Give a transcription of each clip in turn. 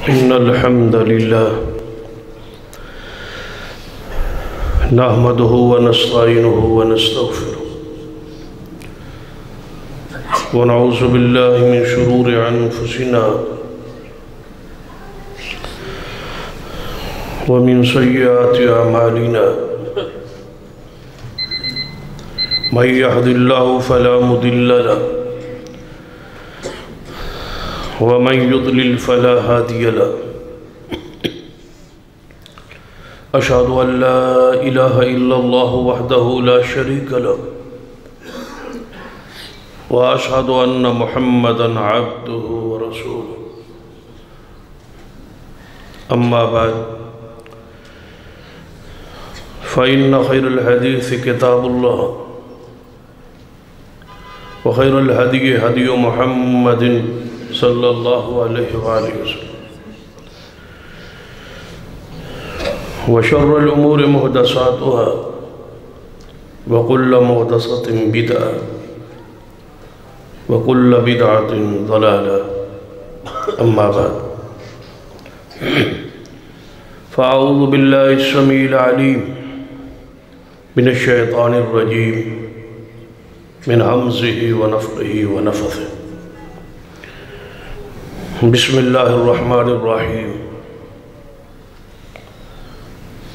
إن الحمد لله نحمده ونستعينه ونستغفره ونعوذ بالله من شرور أنفسنا ومن سيئات أعمالنا من يهد الله فلا مضل له ومن يضلل فلا هادي له أشهد أن لا إله إلا الله وحده لا شريك له وأشهد أن محمدًا عبده ورسوله أما بعد فإن خير الحديث كتاب الله وخير الهدي هدي محمد صلى الله عليه وآله وسلم وشر الأمور محدثاتها وكل محدثة بدعة وكل بدعة ضلالة أما بعد فأعوذ بالله السميع العليم من الشيطان الرجيم من همزه ونفخه ونفثه بسم الله الرحمن الرحيم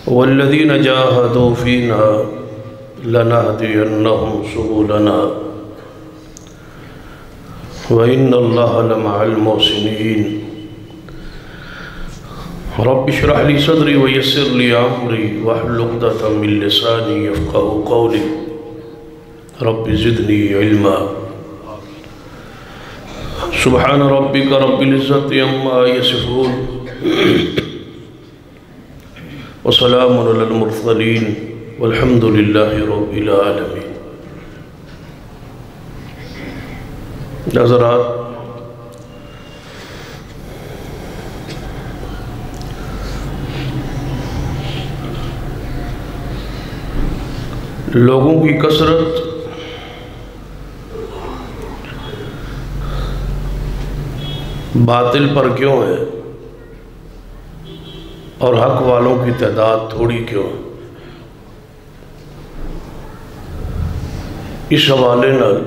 والذين جاهدوا فينا لنهدينهم سبلنا وإن الله لمع المحسنين رب اشرح لي صدري ويسر لي أمري واحلل عقدة من لساني يفقهوا قولي رب زدني علما سبحان ربك رب العزة عما يصفون وسلام على المرسلين والحمد لله رب العالمين. حضرات، لوگوں کی کثرت باطل پر کیوں ہے اور حق والوں کی تعداد تھوڑی کیوں؟ اس حوالے نال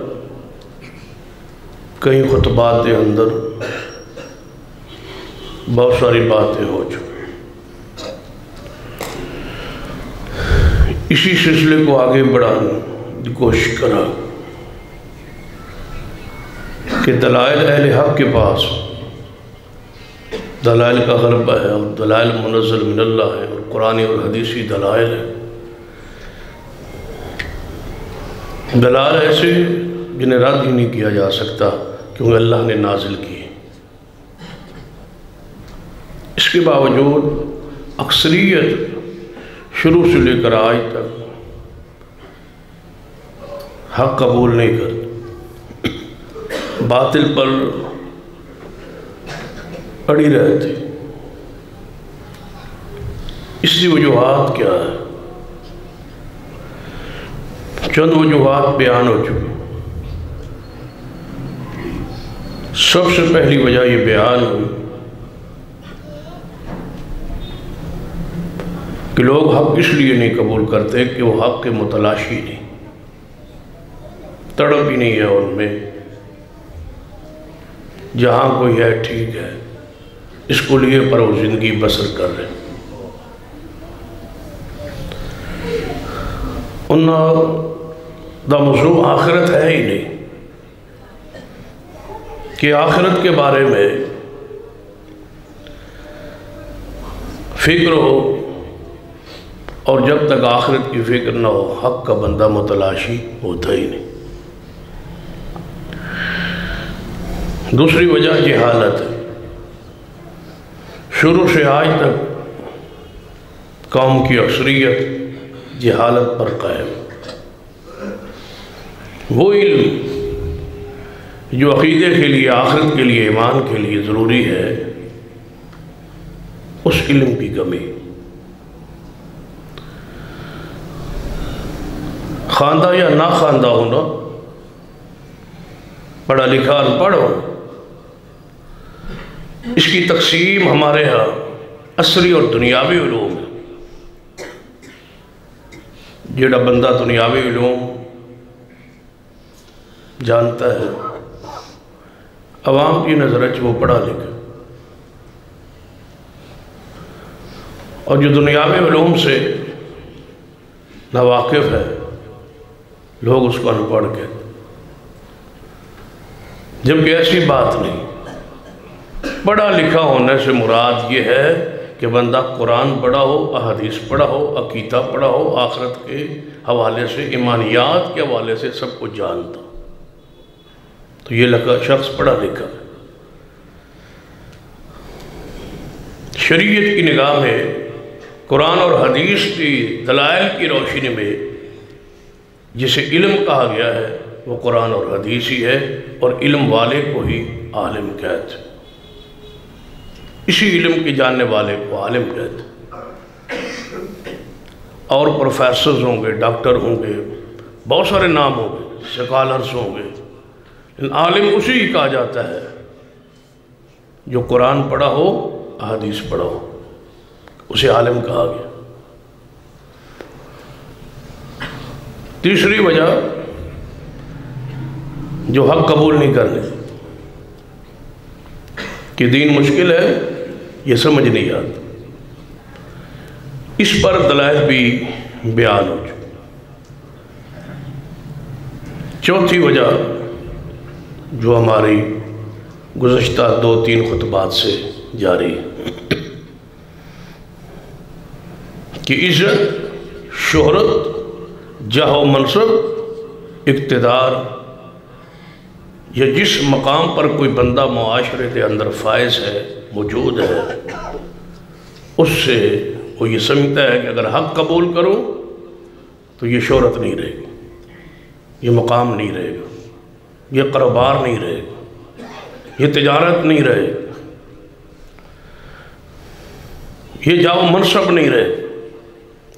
کئی خطبات کے اندر بہت ساری باتیں ہو چکی. اسی سلسلے کو آگے بڑھانے کی کوشش کرا کہ دلائل اہل حق کے پاس دلائل کا غلبہ ہے اور دلائل منزل من اللہ ہے اور قرآنی اور حدیثی دلائل ہے. دلائل ایسے جنہیں رد ہی نہیں کیا جا سکتا کیونکہ اللہ نے نازل کی. اس کے باوجود اکثریت شروع سے لے کر آج تک حق قبول نہیں کرتی، باطل پر اڑی رہتی. اس کی وجوہات کیا ہے؟ چند وجوہات بیان ہو چکی. سب سے پہلی وجہ یہ بیان ہوئی کہ لوگ حق اس لیے نہیں قبول کرتے کہ وہ حق کے متلاشی نہیں، تڑپ ہی نہیں ہے ان میں. جہاں کوئی ہے ٹھیک ہے، اس کو لیے پر وہ زندگی بسر کر رہے. انہاں دا موضوع آخرت ہے ہی نہیں کہ آخرت کے بارے میں فکر ہو، اور جب تک آخرت کی فکر نہ ہو حق کا بندہ متلاشی ہوتا ہی نہیں. دوسری وجہ جہالت ہے. شروع سے آج تک قوم کی اکثریت جہالت پر قائم. وہ علم جو عقیدے کے لیے، آخرت کے لیے، ایمان کے لیے ضروری ہے، اس علم کی کمی. خواندہ یا نہ خواندہ ہونا، پڑھا لکھا ان پڑھ ہو، اس کی تقسیم ہمارے ہاں عصری اور دنیاوی علوم ہے۔ جیڑا بندہ دنیاوی علوم جانتا ہے عوام کی نظر وہ پڑھا لکھا، اور جو دنیاوی علوم سے ناواقف ہے لوگ اس کو ان پڑھ کہتے، جبکہ ایسی بات نہیں۔ پڑھا لکھا ہونے سے مراد یہ ہے کہ بندہ قرآن پڑھا ہو، احادیث پڑھا ہو، عقیدہ پڑھا ہو، آخرت کے حوالے سے، ایمانیات کے حوالے سے سب کچھ جانتا، تو یہ شخص پڑھا لکھا ہے۔ شریعت کی نگاہ میں قرآن اور حدیث کی دلائل کی روشنی میں جسے علم کہا گیا ہے وہ قرآن اور حدیث ہی ہے، اور علم والے کو ہی عالم کہتے، اسی علم کے جاننے والے کو عالم کہتے۔ اور پروفیسرز ہوں گے، ڈاکٹر ہوں گے، بہت سارے نام ہوں گے، سکالرز ہوں گے، عالم اسی ہی کہا جاتا ہے جو قرآن پڑھا ہو، احادیث پڑھا ہو، اسے عالم کہا گیا۔ تیسری وجہ جو حق قبول نہیں کرنے، کہ دین مشکل ہے، یہ سمجھ نہیں آتا، اس پر دلائل بھی بیان ہو چکے۔ چوتھی وجہ جو ہماری گزشتہ 2-3 خطبات سے جاری ہے کہ عزت، شہرت، جاہ و منصب، اقتدار، یا جس مقام پر کوئی بندہ معاشرے کے اندر فائز ہے، موجود ہے، اس سے وہ یہ سمجھتا ہے کہ اگر حق قبول کروں تو یہ شہرت نہیں رہے گی، یہ مقام نہیں رہے گا، یہ کاروبار نہیں رہے گا، یہ تجارت نہیں رہے گا، یہ جاہ و منصب نہیں رہے گا۔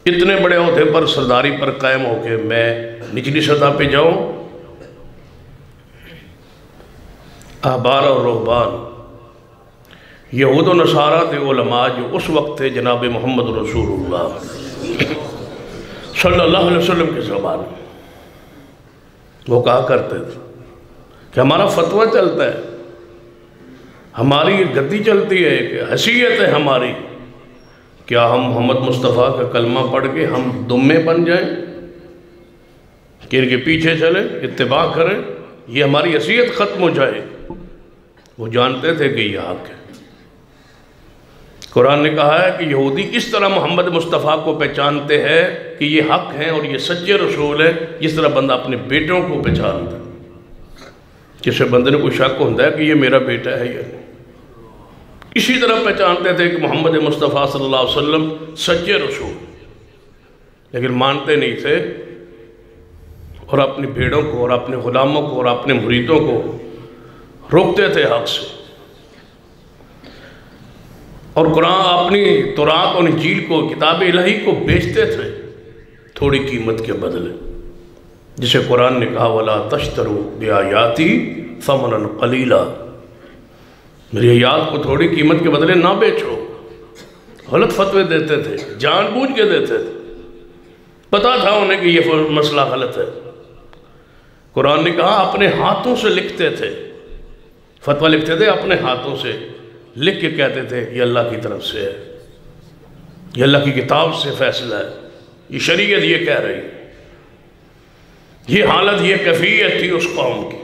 اتنے بڑے عہدے پر، سرداری پر قائم ہو کے میں نچلی سطح پہ جاؤں۔ احبار اور رہبان، یہود و نصارہ تھے علماء جو اس وقت تھے جناب محمد رسول اللہ صلی اللہ علیہ وسلم کے زبان، وہ کہا کرتے تھے کہ ہمارا فتویٰ چلتا ہے، ہماری گدی چلتی ہے، کہ حیثیت ہے ہماری، کیا ہم محمد مصطفیٰ کا کلمہ پڑھ کے ہم دمے بن جائیں کہ ان کے پیچھے چلیں، اتباع کریں، یہ ہماری حیثیت ختم ہو جائے؟ وہ جانتے تھے کہ یہ حق ہے۔ قرآن نے کہا ہے کہ یہودی اس طرح محمد مصطفیٰ کو پہچانتے ہیں کہ یہ حق ہیں اور یہ سچے رسول ہیں، جس طرح بندہ اپنے بیٹوں کو پہچانتا ہے۔ کسی بندے نے کوئی شک ہوتا ہے کہ یہ میرا بیٹا ہے یا نہیں، اسی طرح پہچانتے تھے کہ محمد مصطفیٰ صلی اللہ علیہ وسلم سچے رسول، لیکن مانتے نہیں تھے، اور اپنی بھیڑوں کو اور اپنے غلاموں کو اور اپنے مریدوں کو روکتے تھے حق سے۔ اور قرآن اپنی تورات اور انجیل کو، کتاب الہی کو بیچتے تھے تھوڑی قیمت کے بدلے، جسے قرآن نے کہا وَلَا تَشْتَرُوا بِآيَاتِي ثَمَنًا قَلِيلًا، میری آیات کو تھوڑی قیمت کے بدلے نہ بیچو۔ غلط فتوے دیتے تھے، جان بوجھ کے دیتے تھے، پتا تھا انہیں کہ یہ مسئلہ غلط ہے۔ قرآن نے کہا اپنے ہاتھوں سے لکھتے تھے، فتویٰ لکھتے تھے اپنے ہاتھوں سے، لکھ کے کہتے تھے یہ اللہ کی طرف سے ہے، یہ اللہ کی کتاب سے فیصلہ ہے، یہ شریعت یہ کہہ رہی ہے۔ یہ حالت، یہ کیفیت تھی اس قوم کی۔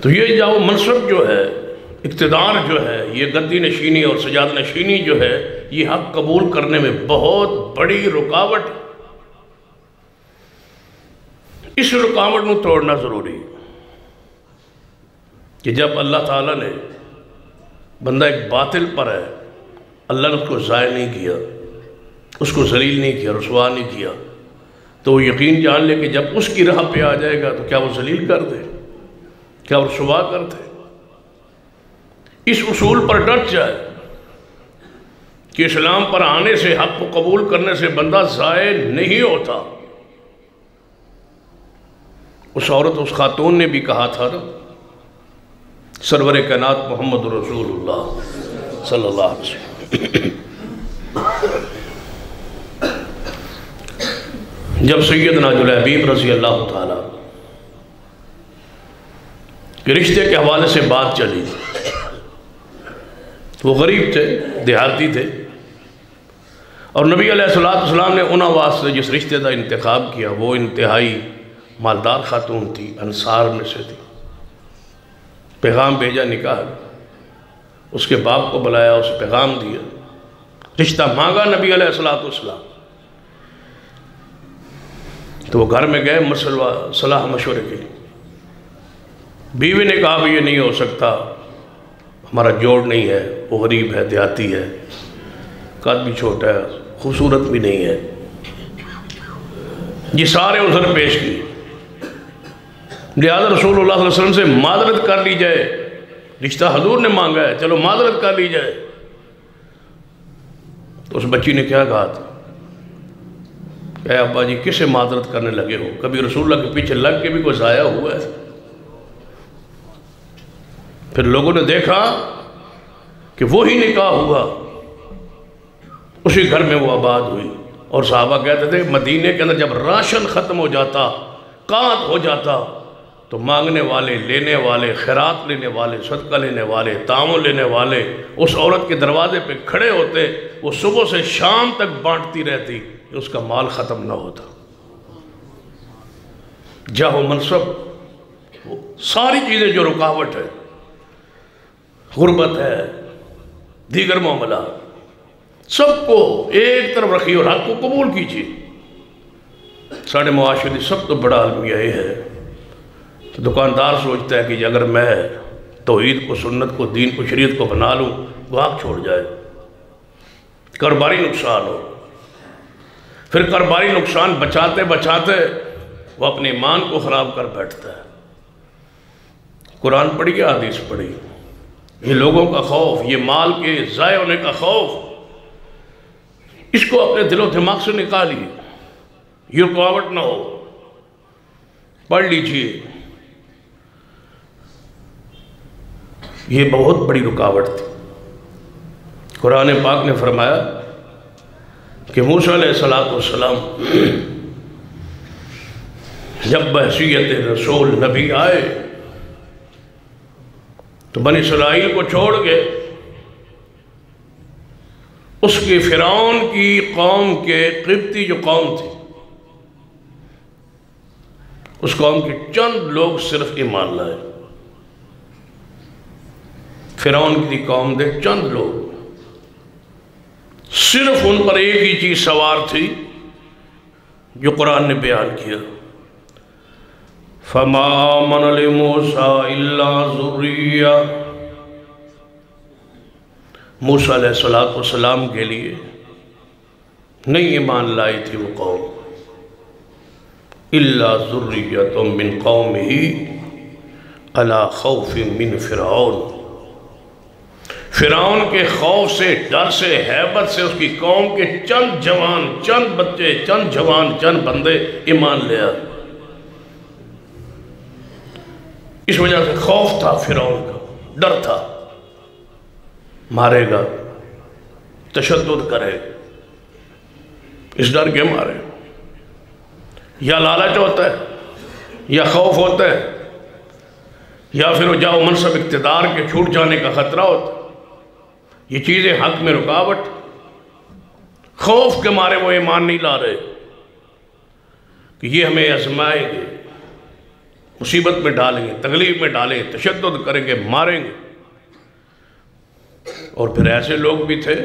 تو یہ جاؤ منصب جو ہے، اقتدار جو ہے، یہ گدی نشینی اور سجاد نشینی جو ہے، یہ حق قبول کرنے میں بہت بڑی رکاوٹ ہے۔ اس رکاوٹ کو توڑنا ضروری ہے کہ جب اللہ تعالیٰ نے بندہ ایک باطل پر ہے، اللہ نے اس کو ضائع نہیں کیا، اس کو ذلیل نہیں کیا، رسوا نہیں کیا، تو وہ یقین جان لے کہ جب اس کی راہ پہ آ جائے گا تو کیا وہ ذلیل کر دے، کیا وہ رسوا کر دے۔ اس اصول پر ڈٹ جائے کہ اسلام پر آنے سے، حق کو قبول کرنے سے بندہ ضائع نہیں ہوتا۔ اس عورت، اس خاتون نے بھی کہا تھا نا سرور کائنات محمد رسول اللہ صلی اللہ علیہ وسلم۔ جب سیدنا جلیبیب رضی اللہ تعالیٰ کہ رشتے کے حوالے سے بات چلی، وہ غریب تھے، دیہاتی تھے، اور نبی علیہ السلام نے ان آواز سے جس رشتے کا انتخاب کیا وہ انتہائی مالدار خاتون تھی، انصار میں سے تھی۔ پیغام بھیجا نکاح، اس کے باپ کو بلایا، اس پیغام دیا، رشتہ مانگا نبی علیہ السلام۔ تو وہ گھر میں گئے صلاح مشورے کے لیے۔ بیوی نے کہا بھی یہ نہیں ہو سکتا، ہمارا جوڑ نہیں ہے، وہ غریب ہے، دیہاتی ہے، قد بھی چھوٹا ہے، خوبصورت بھی نہیں ہے۔ یہ سارے عذر پیش کیے، لہذا رسول اللہ صلی اللہ علیہ وسلم سے معذرت کر لی جائے، رشتہ حضور نے مانگا ہے، چلو معذرت کر لی جائے۔ تو اس بچی نے کیا کہا تھا کہ اے ابا جی کسے معذرت کرنے لگے ہو؟ کبھی رسول اللہ کے پیچھے لگ کے بھی کوئی ضائع ہوا ہے؟ پھر لوگوں نے دیکھا کہ وہی نکاح ہوا، اسی گھر میں وہ آباد ہوئی، اور صحابہ کہتے تھے مدینے کے اندر جب راشن ختم ہو جاتا، قحط ہو جاتا، تو مانگنے والے، لینے والے، خیرات لینے والے، صدقہ لینے والے، تعاون لینے والے اس عورت کے دروازے پہ کھڑے ہوتے، وہ صبح سے شام تک بانٹتی رہتی کہ اس کا مال ختم نہ ہوتا۔ جاہ و منصب، ساری چیزیں جو رکاوٹ ہے، غربت ہے، دیگر معاملات، سب کو ایک طرف رکھیے اور حق کو قبول کیجیے۔ ساڑھے معاشرے سب تو بڑا المیہ یہ ہے، دکاندار سوچتا ہے کہ اگر میں توحید کو، سنت کو، دین کو، شریعت کو بنا لوں، گاہک چھوڑ جائے، کاروباری نقصان ہو۔ پھر کاروباری نقصان بچاتے بچاتے وہ اپنے ایمان کو خراب کر بیٹھتا ہے۔ قرآن پڑھی یا حدیث پڑھی؟ یہ لوگوں کا خوف، یہ مال کے ضائع ہونے کا خوف، اس کو اپنے دل و دماغ سے نکالیے، یہ رکاوٹ نہ ہو۔ پڑھ لیجئے، یہ بہت بڑی رکاوٹ تھی۔ قرآن پاک نے فرمایا کہ موسیٰ علیہ السلام جب بحیثیت رسول نبی آئے تو بنی اسرائیل کو چھوڑ کے اس کی فرعون کی قوم کے قبطی جو قوم تھی، اس قوم کے چند لوگ صرف ایمان لائے۔ فرعون کی قوم دے چند لوگ، صرف ان پر ایک ہی چیز سوار تھی جو قرآن نے بیان کیا، فَمَا آمَنَ لِمُوسَىٰ إِلَّا ذُرِّيَّةٌ۔ موسیٰ علیہ السلام کے لیے نہیں ایمان لائی تھی وہ قوم، إِلَّا ذُرِّيَّةٌ مِّن قَوْمِهِ عَلَىٰ خَوْفٍ مِّن فِرْعَوْنَ۔ فرعون کے خوف سے، ڈر سے، ہیبت سے اس کی قوم کے چند جوان، چند بچے، چند جوان، چند بندے ایمان لیا۔ اس وجہ سے خوف تھا فرعون کا، ڈر تھا، مارے گا، تشدد کرے، اس ڈر کے مارے۔ یا لالچ ہوتا ہے، یا خوف ہوتا ہے، یا پھر وہ جاؤ منصب اقتدار کے چھوٹ جانے کا خطرہ ہوتا ہے۔ یہ چیزیں حق میں رکاوٹ، خوف کے مارے وہ ایمان نہیں لا رہے کہ یہ ہمیں آزمائیں گے، مصیبت میں ڈالیں گے، تکلیف میں ڈالیں گے، تشدد کریں گے، ماریں گے۔ اور پھر ایسے لوگ بھی تھے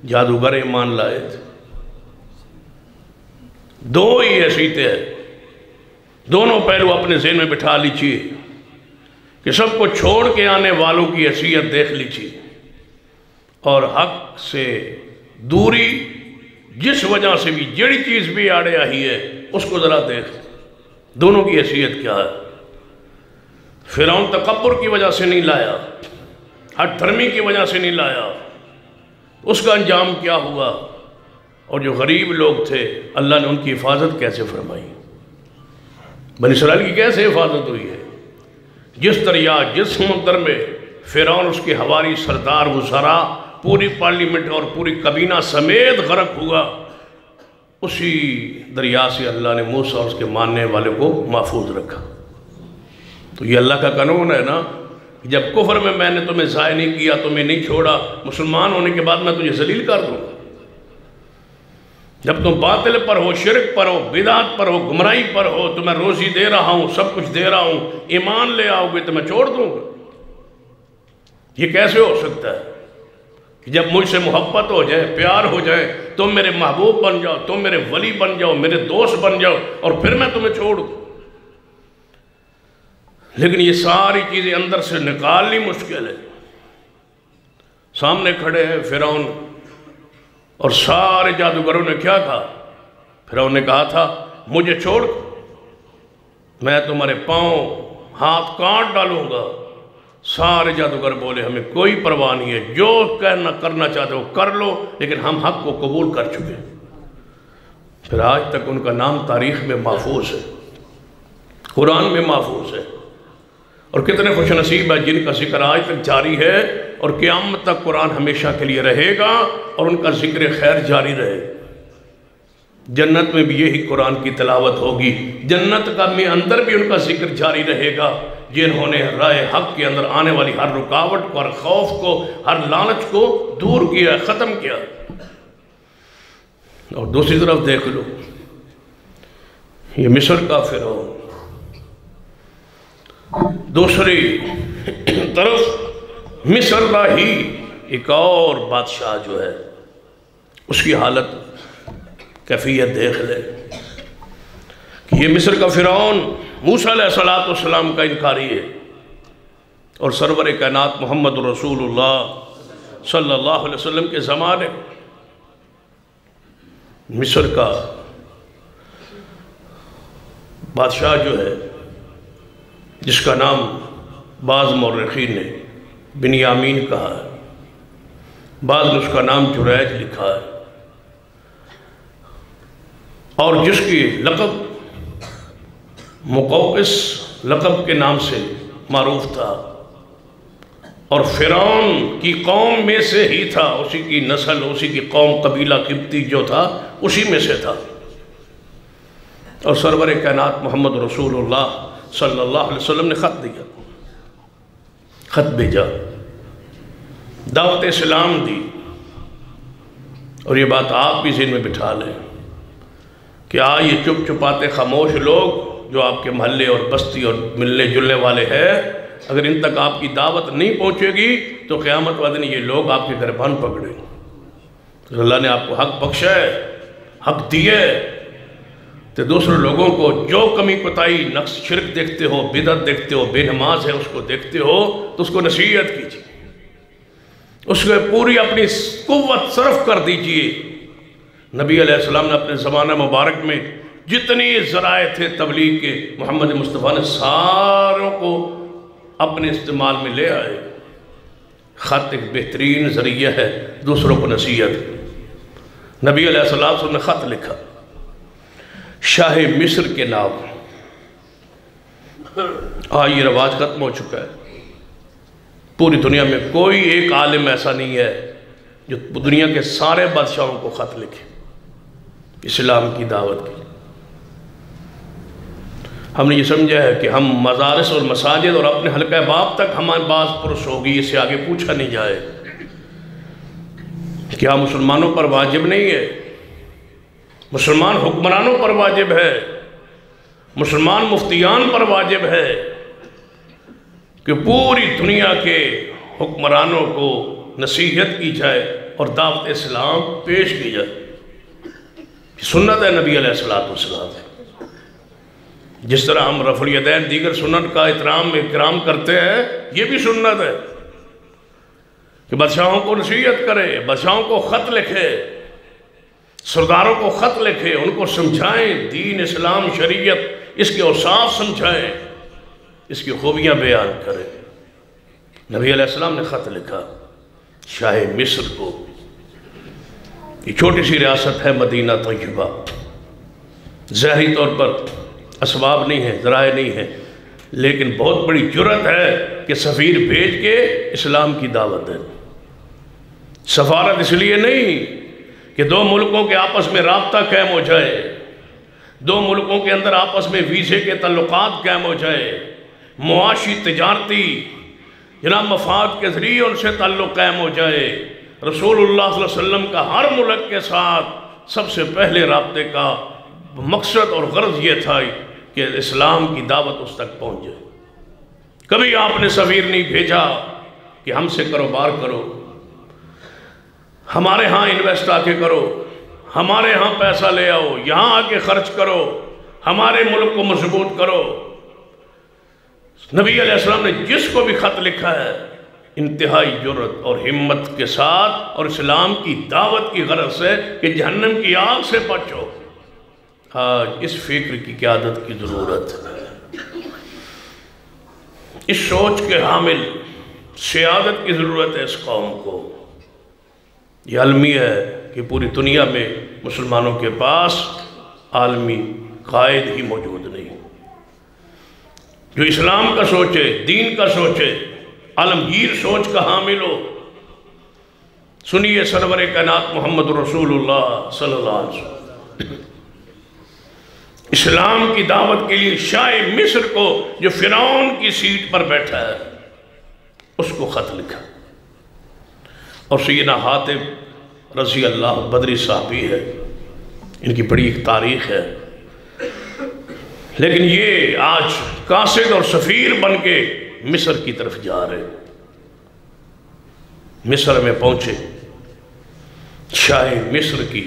جادوگر ایمان لائے تھے۔ دو ہی حیثیتیں ہیں، دونوں پہلو اپنے ذہن میں بٹھا لیجیے کہ سب کو چھوڑ کے آنے والوں کی حیثیت دیکھ لیجیے، اور حق سے دوری جس وجہ سے بھی، جڑی چیز بھی آڑے آئی ہے، اس کو ذرا دیکھ، دونوں کی حیثیت کیا ہے۔ فرعون تکبر کی وجہ سے نہیں لایا، ہٹ دھرمی کی وجہ سے نہیں لایا، اس کا انجام کیا ہوا؟ اور جو غریب لوگ تھے اللہ نے ان کی حفاظت کیسے فرمائی؟ بنی اسرائیل کی کیسے حفاظت ہوئی ہے؟ جس دریا جس سمندر میں فرعون اس کے حواری سردار وزراء پوری پارلیمنٹ اور پوری کابینہ سمیت غرق ہوا، اسی دریا سے اللہ نے موسیٰ اور اس کے ماننے والے کو محفوظ رکھا۔ تو یہ اللہ کا قانون ہے نا، جب کفر میں نے تمہیں ضائع نہیں کیا، تمہیں نہیں چھوڑا، مسلمان ہونے کے بعد میں تجھے ذلیل کر دوں۔ جب تم باطل پر ہو، شرک پر ہو، بدعت پر ہو، گمراہی پر ہو، تو میں روزی دے رہا ہوں، سب کچھ دے رہا ہوں، ایمان لے آؤ گے تو میں چھوڑ دوں گا۔ یہ کیسے ہو سکتا ہے کہ جب مجھ سے محبت ہو جائے، پیار ہو جائے، تم میرے محبوب بن جاؤ، تم میرے ولی بن جاؤ، میرے دوست بن جاؤ، اور پھر میں تمہیں چھوڑ دوں؟ لیکن یہ ساری چیزیں اندر سے نکالنی مشکل ہے۔ سامنے کھڑے ہیں فرعون اور سارے جادوگروں نے کیا کہا؟ فرعون نے کہا تھا مجھے چھوڑ، میں تمہارے پاؤں ہاتھ کاٹ ڈالوں گا۔ سارے جادوگر بولے ہمیں کوئی پرواہ نہیں ہے، جو کرنا چاہتے ہو کر لو، لیکن ہم حق کو قبول کر چکے۔ پھر آج تک ان کا نام تاریخ میں محفوظ ہے، قرآن میں محفوظ ہے، اور کتنے خوش نصیب ہے جن کا ذکر آج تک جاری ہے، اور قیامت تک قرآن ہمیشہ کے لیے رہے گا، اور ان کا ذکر خیر جاری رہے گا۔ جنت میں بھی یہی قرآن کی تلاوت ہوگی، جنت کا میں اندر بھی ان کا ذکر جاری رہے گا، جنہوں نے راہ حق کے اندر آنے والی ہر رکاوٹ کو، ہر خوف کو، ہر لالچ کو دور کیا، ختم کیا۔ اور دوسری طرف دیکھ لو، یہ مصر کا فرعون، دوسری طرف مصر کا ہی ایک اور بادشاہ جو ہے، اس کی حالت کیفیت دیکھ لے کہ یہ مصر کا فرعون موسیٰ علیہ السلام کا انکاری ہے، اور سرور کائنات محمد رسول اللہ صلی اللہ علیہ وسلم کے زمانے مصر کا بادشاہ جو ہے، جس کا نام بعض مورخین نے بنیامین کہا ہے، بعض نے اس کا نام جریج لکھا ہے، اور جس کی لقب مقوقس لقب کے نام سے معروف تھا، اور فرعون کی قوم میں سے ہی تھا، اسی کی نسل، اسی کی قوم، قبیلہ قبطی جو تھا اسی میں سے تھا۔ اور سرور کائنات محمد رسول اللہ صلی اللہ علیہ وسلم نے خط دیا، خط بھیجا، دعوت اسلام دی، اور یہ بات آپ بھی ذہن میں بٹھا لیں کہ یہ چپ چپاتے خاموش لوگ جو آپ کے محلے اور بستی اور ملنے جلنے والے ہیں، اگر ان تک آپ کی دعوت نہیں پہنچے گی تو قیامت والے دن یہ لوگ آپ کے گربان پکڑیں گے۔ اللہ نے آپ کو حق بخشا ہے، حق دیے، تو دوسرے لوگوں کو جو کمی کوتاہی، نقص، شرک دیکھتے ہو، بدعت دیکھتے ہو، بے نماز ہے اس کو دیکھتے ہو، تو اس کو نصیحت کیجیے، اس کو پوری اپنی قوت صرف کر دیجیے۔ نبی علیہ السلام نے اپنے زمانہ مبارک میں جتنی ذرائع تھے تبلیغ کے، محمد مصطفیٰ نے ساروں کو اپنے استعمال میں لے آئے۔ خط ایک بہترین ذریعہ ہے دوسروں کو نصیحت۔ نبی علیہ السلام نے خط لکھا شاہ مصر کے نام، یہ رواج ختم ہو چکا ہے۔ پوری دنیا میں کوئی ایک عالم ایسا نہیں ہے جو دنیا کے سارے بادشاہوں کو خط لکھے اسلام کی دعوت کی۔ ہم نے یہ سمجھا ہے کہ ہم مدارس اور مساجد اور اپنے حلقہ باب تک ہمارے باز پرس ہوگی، اس سے آگے پوچھا نہیں جائے۔ کیا مسلمانوں پر واجب نہیں ہے؟ مسلمان حکمرانوں پر واجب ہے، مسلمان مفتیان پر واجب ہے کہ پوری دنیا کے حکمرانوں کو نصیحت کی جائے اور دعوت اسلام پیش کی جائے۔ سنت ہے نبی علیہ السلام۔ جس طرح ہم رفع الیدین دیگر سنت کا اکرام کرتے ہیں، یہ بھی سنت ہے کہ بادشاہوں کو نصیحت کرے، بادشاہوں کو خط لکھے، سرداروں کو خط لکھے، ان کو سمجھائیں دین، اسلام، شریعت، اس کے اوصاف سمجھائیں، اس کی خوبیاں بیان کریں۔ نبی علیہ السلام نے خط لکھا شاہ مصر کو۔ یہ چھوٹی سی ریاست ہے مدینہ طیبہ، ظاہری طور پر اسباب نہیں ہیں، ذرائع نہیں ہیں، لیکن بہت بڑی جرت ہے کہ سفیر بھیج کے اسلام کی دعوت ہے۔ سفارت اس لیے نہیں کہ دو ملکوں کے آپس میں رابطہ قائم ہو جائے، دو ملکوں کے اندر آپس میں ویزے کے تعلقات قائم ہو جائے، معاشی تجارتی جناب مفاد کے ذریعے ان سے تعلق قائم ہو جائے۔ رسول اللہ صلی اللہ علیہ وسلم کا ہر ملک کے ساتھ سب سے پہلے رابطے کا مقصد اور غرض یہ تھا کہ اسلام کی دعوت اس تک پہنچ جائے۔ کبھی آپ نے سفیر نہیں بھیجا کہ ہم سے کاروبار کرو، ہمارے ہاں انویسٹ آ کے کرو، ہمارے ہاں پیسہ لے آؤ، یہاں آ کے خرچ کرو، ہمارے ملک کو مضبوط کرو۔ نبی علیہ السلام نے جس کو بھی خط لکھا ہے انتہائی جرت اور ہمت کے ساتھ اور اسلام کی دعوت کی غرض سے کہ جہنم کی آگ سے بچو۔ آج اس فکر کی قیادت کی ضرورت ہے، اس سوچ کے حامل سیادت کی ضرورت ہے اس قوم کو۔ یہ عالمی ہے کہ پوری دنیا میں مسلمانوں کے پاس عالمی قائد ہی موجود نہیں جو اسلام کا سوچے، دین کا سوچے، عالمگیر سوچ کا حامل ہو۔ سنیے سرور کائنات محمد رسول اللہ صلی اللہ علیہ وسلم اسلام کی دعوت کے لیے شاہ مصر کو جو فرعون کی سیٹ پر بیٹھا ہے اس کو خط لکھا، اور سیدنا حاتب رضی اللہ بدری صحابی ہے، ان کی بڑی ایک تاریخ ہے، لیکن یہ آج قاصد اور سفیر بن کے مصر کی طرف جا رہے۔ مصر میں پہنچے، شاہ مصر کی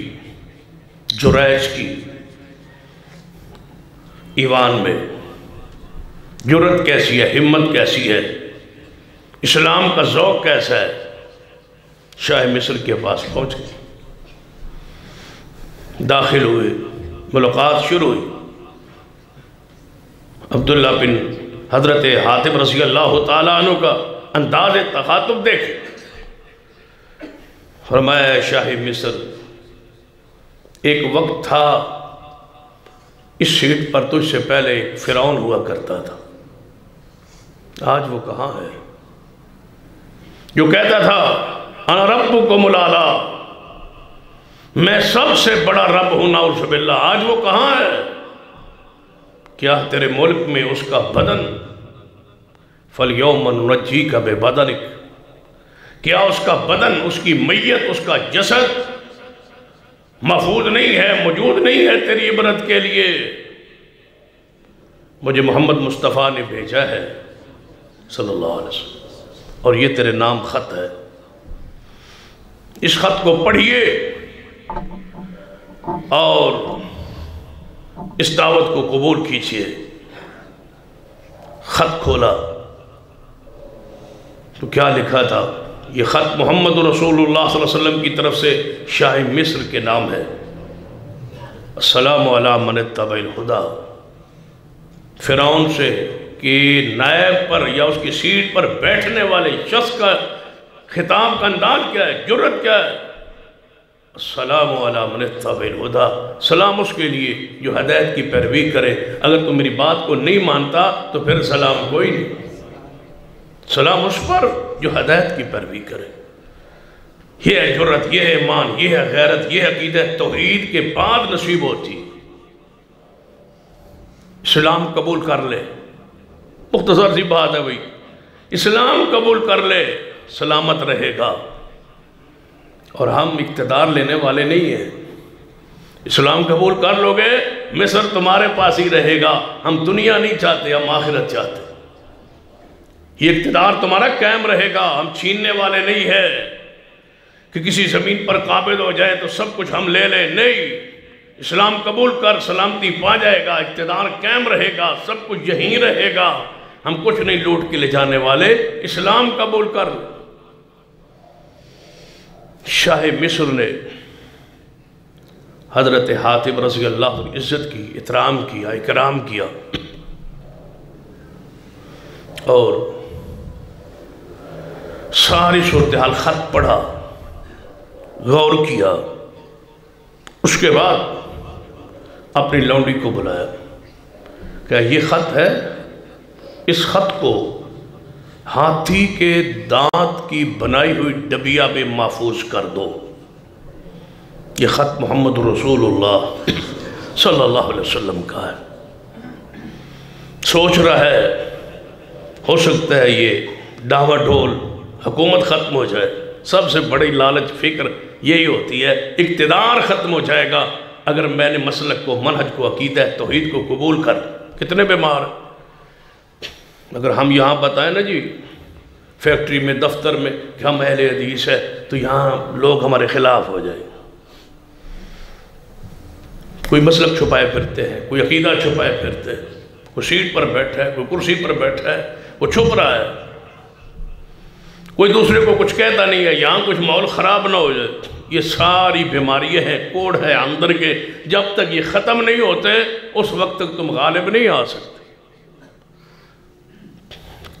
جریج کی ایوان میں جرت کیسی ہے، ہمت کیسی ہے، اسلام کا ذوق کیسا ہے۔ شاہ مصر کے پاس پہنچ گئے، داخل ہوئے، ملاقات شروع ہوئی۔ عبداللہ بن حضرت حاتب رضی اللہ تعالیٰ عنہ کا انداز تخاطب دیکھیں۔ فرمایا شاہ مصر، ایک وقت تھا اس سیٹ پر تجھ سے پہلے ایک فرعون ہوا کرتا تھا، آج وہ کہاں ہے؟ جو کہتا تھا انا ربکم الاعلی، میں سب سے بڑا رب ہوں نعوذ باللہ، آج وہ کہاں ہے؟ کیا تیرے ملک میں اس کا بدن فَالْيَوْمَ نُنَجِّيكَ بِبَدَنِكَ، کیا اس کا بدن، اس کی میت، اس کا جسد محفوظ نہیں ہے، موجود نہیں ہے تیری عبرت کے لیے؟ مجھے محمد مصطفیٰ نے بھیجا ہے صلی اللہ علیہ وسلم، اور یہ تیرے نام خط ہے، اس خط کو پڑھیے اور اس دعوت کو قبول کیجیے۔ خط کھولا تو کیا لکھا تھا؟ یہ خط محمد رسول اللہ صلی اللہ علیہ وسلم کی طرف سے شاہ مصر کے نام ہے۔ السلام علی من اتبع الہدی، فرعون سے کہ نائب پر یا اس کی سیٹ پر بیٹھنے والے شخص کا خطاب کا انداز کیا ہے، جرت کیا ہے؟ السلام علی من اتبع الہدی، سلام اس کے لیے جو ہدایت کی پیروی کرے۔ اگر تم میری بات کو نہیں مانتا تو پھر سلام کوئی نہیں، سلام اس پر جو ہدایت کی پیروی کرے۔ یہ ہے جرت، یہ ہے ایمان، یہ ہے غیرت، یہ عقیدہ توحید کے بعد نصیب ہوتی۔ اسلام قبول کر لے، مختصر سی بات ہے بھائی، اسلام قبول کر لے، سلامت رہے گا۔ اور ہم اقتدار لینے والے نہیں ہیں، اسلام قبول کر لو گے مصر تمہارے پاس ہی رہے گا، ہم دنیا نہیں چاہتے، ہم آخرت چاہتے۔ یہ اقتدار تمہارا قائم رہے گا، ہم چھیننے والے نہیں ہیں کہ کسی زمین پر قابض ہو جائے تو سب کچھ ہم لے لیں، نہیں، اسلام قبول کر، سلامتی پا جائے گا، اقتدار قائم رہے گا، سب کچھ یہیں رہے گا، ہم کچھ نہیں لوٹ کے لے جانے والے، اسلام قبول کر۔ شاہ مصر نے حضرت حاتب رضی اللہ عنہ عزت کی، احترام کیا، اکرام کیا، اور ساری صورتحال خط پڑھا، غور کیا، اس کے بعد اپنی لونڈی کو بلایا کہ یہ خط ہے، اس خط کو ہاتھی کے دانت کی بنائی ہوئی ڈبیا میں محفوظ کر دو۔ یہ خط محمد رسول اللہ صلی اللہ علیہ وسلم کا ہے۔ سوچ رہا ہے ہو سکتا ہے یہ ڈاوا ڈول حکومت ختم ہو جائے۔ سب سے بڑی لالچ فکر یہی ہوتی ہے، اقتدار ختم ہو جائے گا اگر میں نے مسلک کو، منہج کو، عقیدہ توحید کو قبول کر۔ کتنے بیمار ہیں۔ اگر ہم یہاں بتائیں نا جی فیکٹری میں، دفتر میں کہ ہم اہل حدیث ہے، تو یہاں لوگ ہمارے خلاف ہو جائیں۔ کوئی مسلک چھپائے پھرتے ہیں، کوئی عقیدہ چھپائے پھرتے ہیں، کوئی سیٹ پر بیٹھا ہے، کوئی کرسی پر بیٹھا ہے، وہ چھپ رہا ہے، کوئی دوسرے کو کچھ کہتا نہیں ہے، یہاں کچھ ماحول خراب نہ ہو جائے۔ یہ ساری بیماریاں ہیں، کوڑ ہے اندر کے، جب تک یہ ختم نہیں ہوتے اس وقت تک تم غالب نہیں آ سکتے۔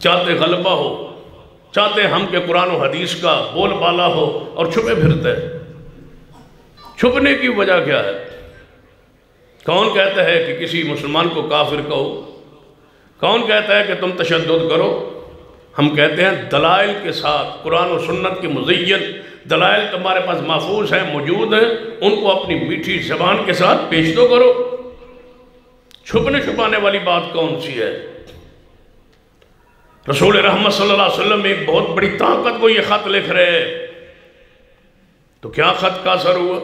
چاہتے غلبہ ہو، چاہتے ہم کہ قرآن و حدیث کا بول بالا ہو، اور چھپے پھرتے ہیں۔ چھپنے کی وجہ کیا ہے؟ کون کہتا ہے کہ کسی مسلمان کو کافر کہو؟ کون کہتا ہے کہ تم تشدد کرو؟ ہم کہتے ہیں دلائل کے ساتھ، قرآن و سنت کے مزین دلائل تمہارے پاس محفوظ ہیں، موجود ہیں، ان کو اپنی میٹھی زبان کے ساتھ پیش تو کرو۔ چھپنے چھپانے والی بات کون سی ہے؟ رسول رحمت صلی اللہ علیہ وسلم ایک بہت بڑی طاقت کو یہ خط لکھ رہے ہیں، تو کیا خط کا اثر ہوا؟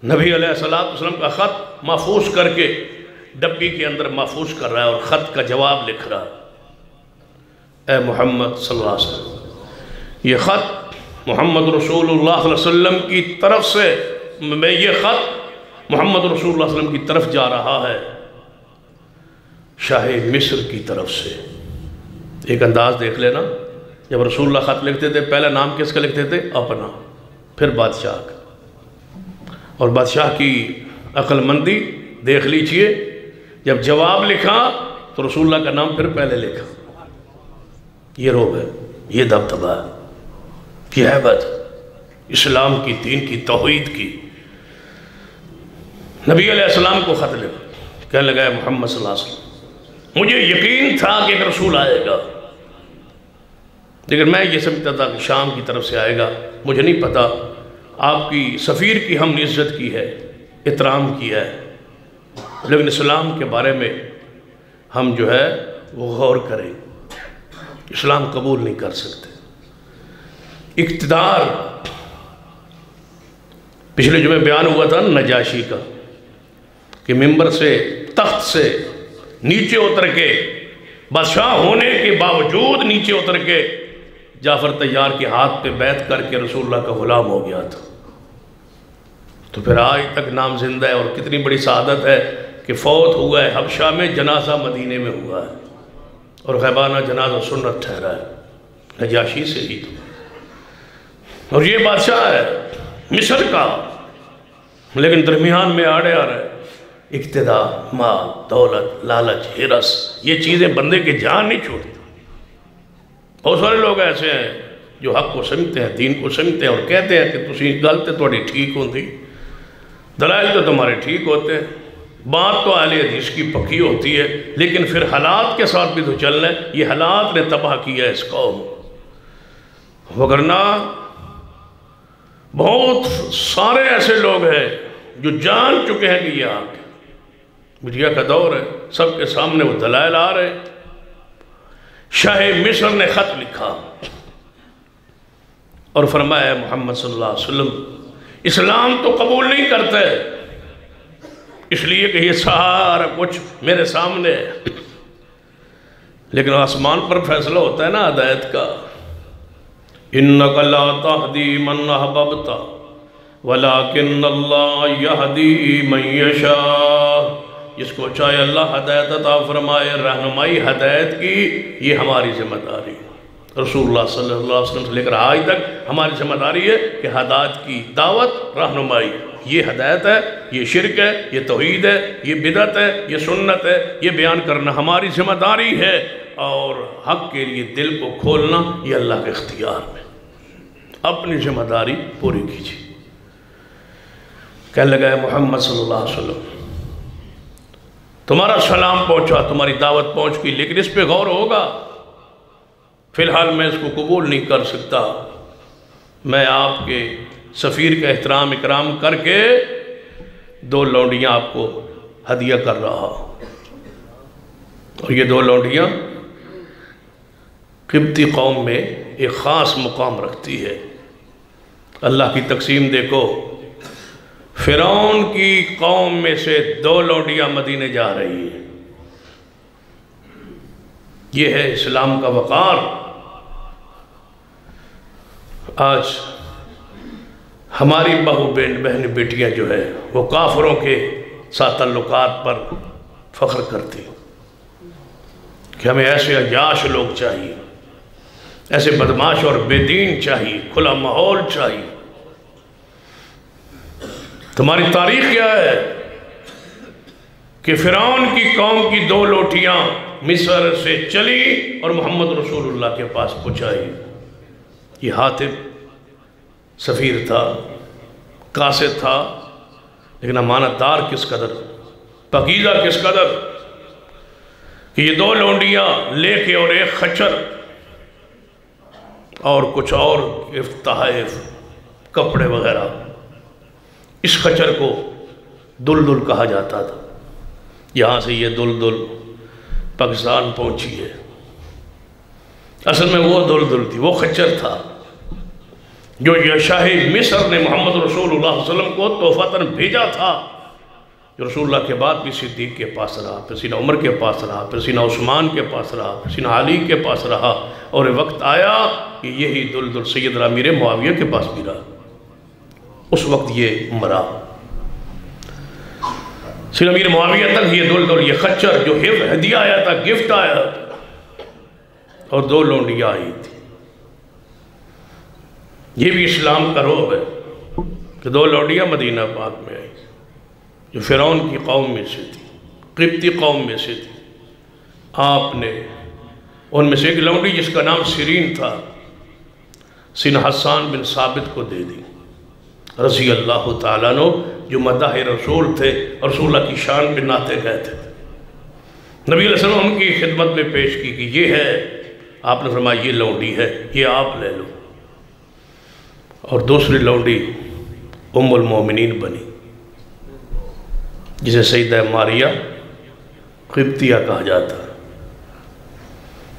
نبی علیہ السلام کا خط محفوظ کر کے ڈبی کے اندر محفوظ کر رہا ہے، اور خط کا جواب لکھ رہا ہے۔ اے محمد صلی اللہ علیہ وسلم، یہ خط محمد رسول اللہ صلی اللہ علیہ وسلم کی طرف سے، یہ خط محمد رسول اللہ صلی اللہ علیہ وسلم کی طرف جا رہا ہے، شاہ مصر کی طرف سے۔ ایک انداز دیکھ لینا، جب رسول اللہ خط لکھتے تھے پہلا نام کس کا لکھتے تھے؟ اپنا، پھر بادشاہ کا۔ اور بادشاہ کی عقل مندی دیکھ لیجئے، جب جواب لکھا تو رسول اللہ کا نام پھر پہلے لکھا۔ یہ روب ہے، یہ دبدبہ ہے، یہ ہیبت اسلام کی، دین کی، توحید کی۔ نبی علیہ السلام کو خط لکھا، کہنے لگا ہے محمد صلی اللہ علیہ وسلم، مجھے یقین تھا کہ ایک رسول آئے گا، لیکن میں یہ سمجھتا تھا کہ شام کی طرف سے آئے گا، مجھے نہیں پتا آپ کی سفیر کی ہم نے عزت کی ہے، احترام کیا ہے، لیکن اسلام کے بارے میں ہم جو ہے وہ غور کریں، اسلام قبول نہیں کر سکتے۔ اقتدار پچھلے جمعے بیان ہوا تھا نجاشی کا، کہ ممبر سے، تخت سے نیچے اتر کے، بادشاہ ہونے کے باوجود نیچے اتر کے جعفر طیار کے ہاتھ پہ بیعت کر کے رسول اللہ کا غلام ہو گیا تھا۔ تو پھر آج تک نام زندہ ہے، اور کتنی بڑی سعادت ہے کہ فوت ہوا ہے حبشہ میں، جنازہ مدینے میں ہوا ہے، اور غیبانہ جنازہ سنت ٹھہرا ہے، نجاشی سے ہی تو۔ اور یہ بادشاہ ہے مصر کا، لیکن درمیان میں آڑے آ رہا ہے اقتدار، مال، دولت، لالچ، ہرس، یہ چیزیں بندے کے جان نہیں چھوڑتی۔ بہت سارے لوگ ایسے ہیں جو حق کو سمجھتے ہیں، دین کو سمجھتے ہیں، اور کہتے ہیں کہ تسی گل تے تھوڑی ٹھیک ہوندی، دلائل تو تمہارے ٹھیک ہوتے ہیں، بات تو اہل حدیث کی پکی ہوتی ہے، لیکن پھر حالات کے ساتھ بھی تو چلنا ہے۔ یہ حالات نے تباہ کیا ہے اس قوم، وگرنہ بہت سارے ایسے لوگ ہیں جو جان چکے ہیں کہ یہ حق ہے۔ میڈیا کا دور ہے، سب کے سامنے وہ دلائل آ رہے ہیں۔ شاہ مصر نے خط لکھا اور فرمایا محمد صلی اللہ علیہ وسلم اسلام تو قبول نہیں کرتے، اس لیے کہ یہ سارا کچھ میرے سامنے ہے، لیکن آسمان پر فیصلہ ہوتا ہے نا ہدایت کا۔ اِنَّكَ لَا تَهْدِي مَنْ أَحْبَبْتَ وَلَكِنَّ اللَّهَ يَهْدِي مَنْ يَشَاءُ، جس کو چاہے اللہ ہدایت عطا فرمائے، رہنمائی ہدایت کی، یہ ہماری ذمہ داری ہے۔ رسول اللہ صلی اللہ علیہ وسلم سے لے کر آج تک ہماری ذمہ داری ہے کہ ہدایت کی دعوت، رہنمائی، یہ ہدایت ہے، یہ شرک ہے، یہ توحید ہے، یہ بدعت ہے، یہ سنت ہے، یہ بیان کرنا ہماری ذمہ داری ہے، اور حق کے لیے دل کو کھولنا یہ اللہ کے اختیار میں۔ اپنی ذمہ داری پوری کیجیے۔ کہنے لگا ہے محمد صلی اللہ علیہ وسلم تمہارا سلام پہنچا، تمہاری دعوت پہنچ گئی، لیکن اس پہ غور ہوگا، فی الحال میں اس کو قبول نہیں کر سکتا، میں آپ کے سفیر کا احترام اکرام کر کے 2 لونڈیاں آپ کو ہدیہ کر رہا ہوں۔ اور یہ 2 لونڈیاں قبطی قوم میں ایک خاص مقام رکھتی ہے۔ اللہ کی تقسیم دیکھو، فرعون کی قوم میں سے 2 لونڈیاں مدینے جا رہی ہیں۔ یہ ہے اسلام کا وقار۔ آج ہماری بہن بیٹیاں جو ہے وہ کافروں کے ساتھ تعلقات پر فخر کرتی کہ ہمیں ایسے عیاش لوگ چاہیے، ایسے بدماش اور بے دین چاہیے، کھلا ماحول چاہیے۔ تمہاری تاریخ کیا ہے کہ فرعون کی قوم کی 2 لوٹیاں مصر سے چلی اور محمد رسول اللہ کے پاس پہنچائی۔ یہ حاتب سفیر تھا، قاصد تھا، لیکن امانت دار کس قدر، پاکیزہ کس قدر کہ یہ 2 لونڈیاں لے کے اور ایک خچر اور کچھ اور تحائف کپڑے وغیرہ، اس خچر کو دلدل کہا جاتا تھا۔ یہاں سے یہ دلدل پاکستان پہنچی ہے۔ اصل میں وہ دلدل تھی، وہ خچر تھا جو یہ شاہ مصر نے محمد رسول اللہ صلی اللہ علیہ وسلم کو تحفتاً بھیجا تھا، جو رسول اللہ کے بعد بھی صدیق کے پاس رہا، پھر سیدنا عمر کے پاس رہا، پھر سیدنا عثمان کے پاس رہا، پھر سیدنا علی کے پاس رہا، اور وقت آیا کہ یہی دلدل سیدنا امیر معاویہ کے پاس بھی رہا۔ اس وقت یہ مرا، سیدنا امیر معاویہ تک یہ دلدل، یہ خچر جو ہدیہ آیا تھا، گفٹ آیا تھا، اور 2 لونڈیاں آئی تھی۔ یہ بھی اسلام کا روب ہے کہ 2 لونڈیاں مدینہ پاک میں آئی، جو فرعون کی قوم میں سے تھی، قبطی قوم میں سے تھی۔ آپ نے ان میں سے ایک لونڈی جس کا نام سیرین تھا، سیدنا حسان بن ثابت کو دے دی رضی اللہ تعالیٰ عنہ، جو مداح رسول تھے اور رسول اللہ کی شان پہ نعتیں کہتے تھے۔ نبی علیہ السلام ان کی خدمت میں پیش کی کہ یہ ہے، آپ نے فرمایا یہ لونڈی ہے، یہ آپ لے لو۔ اور دوسری لونڈی ام المومنین بنی، جسے سیدہ ماریہ قبطیہ کہا جاتا ہے۔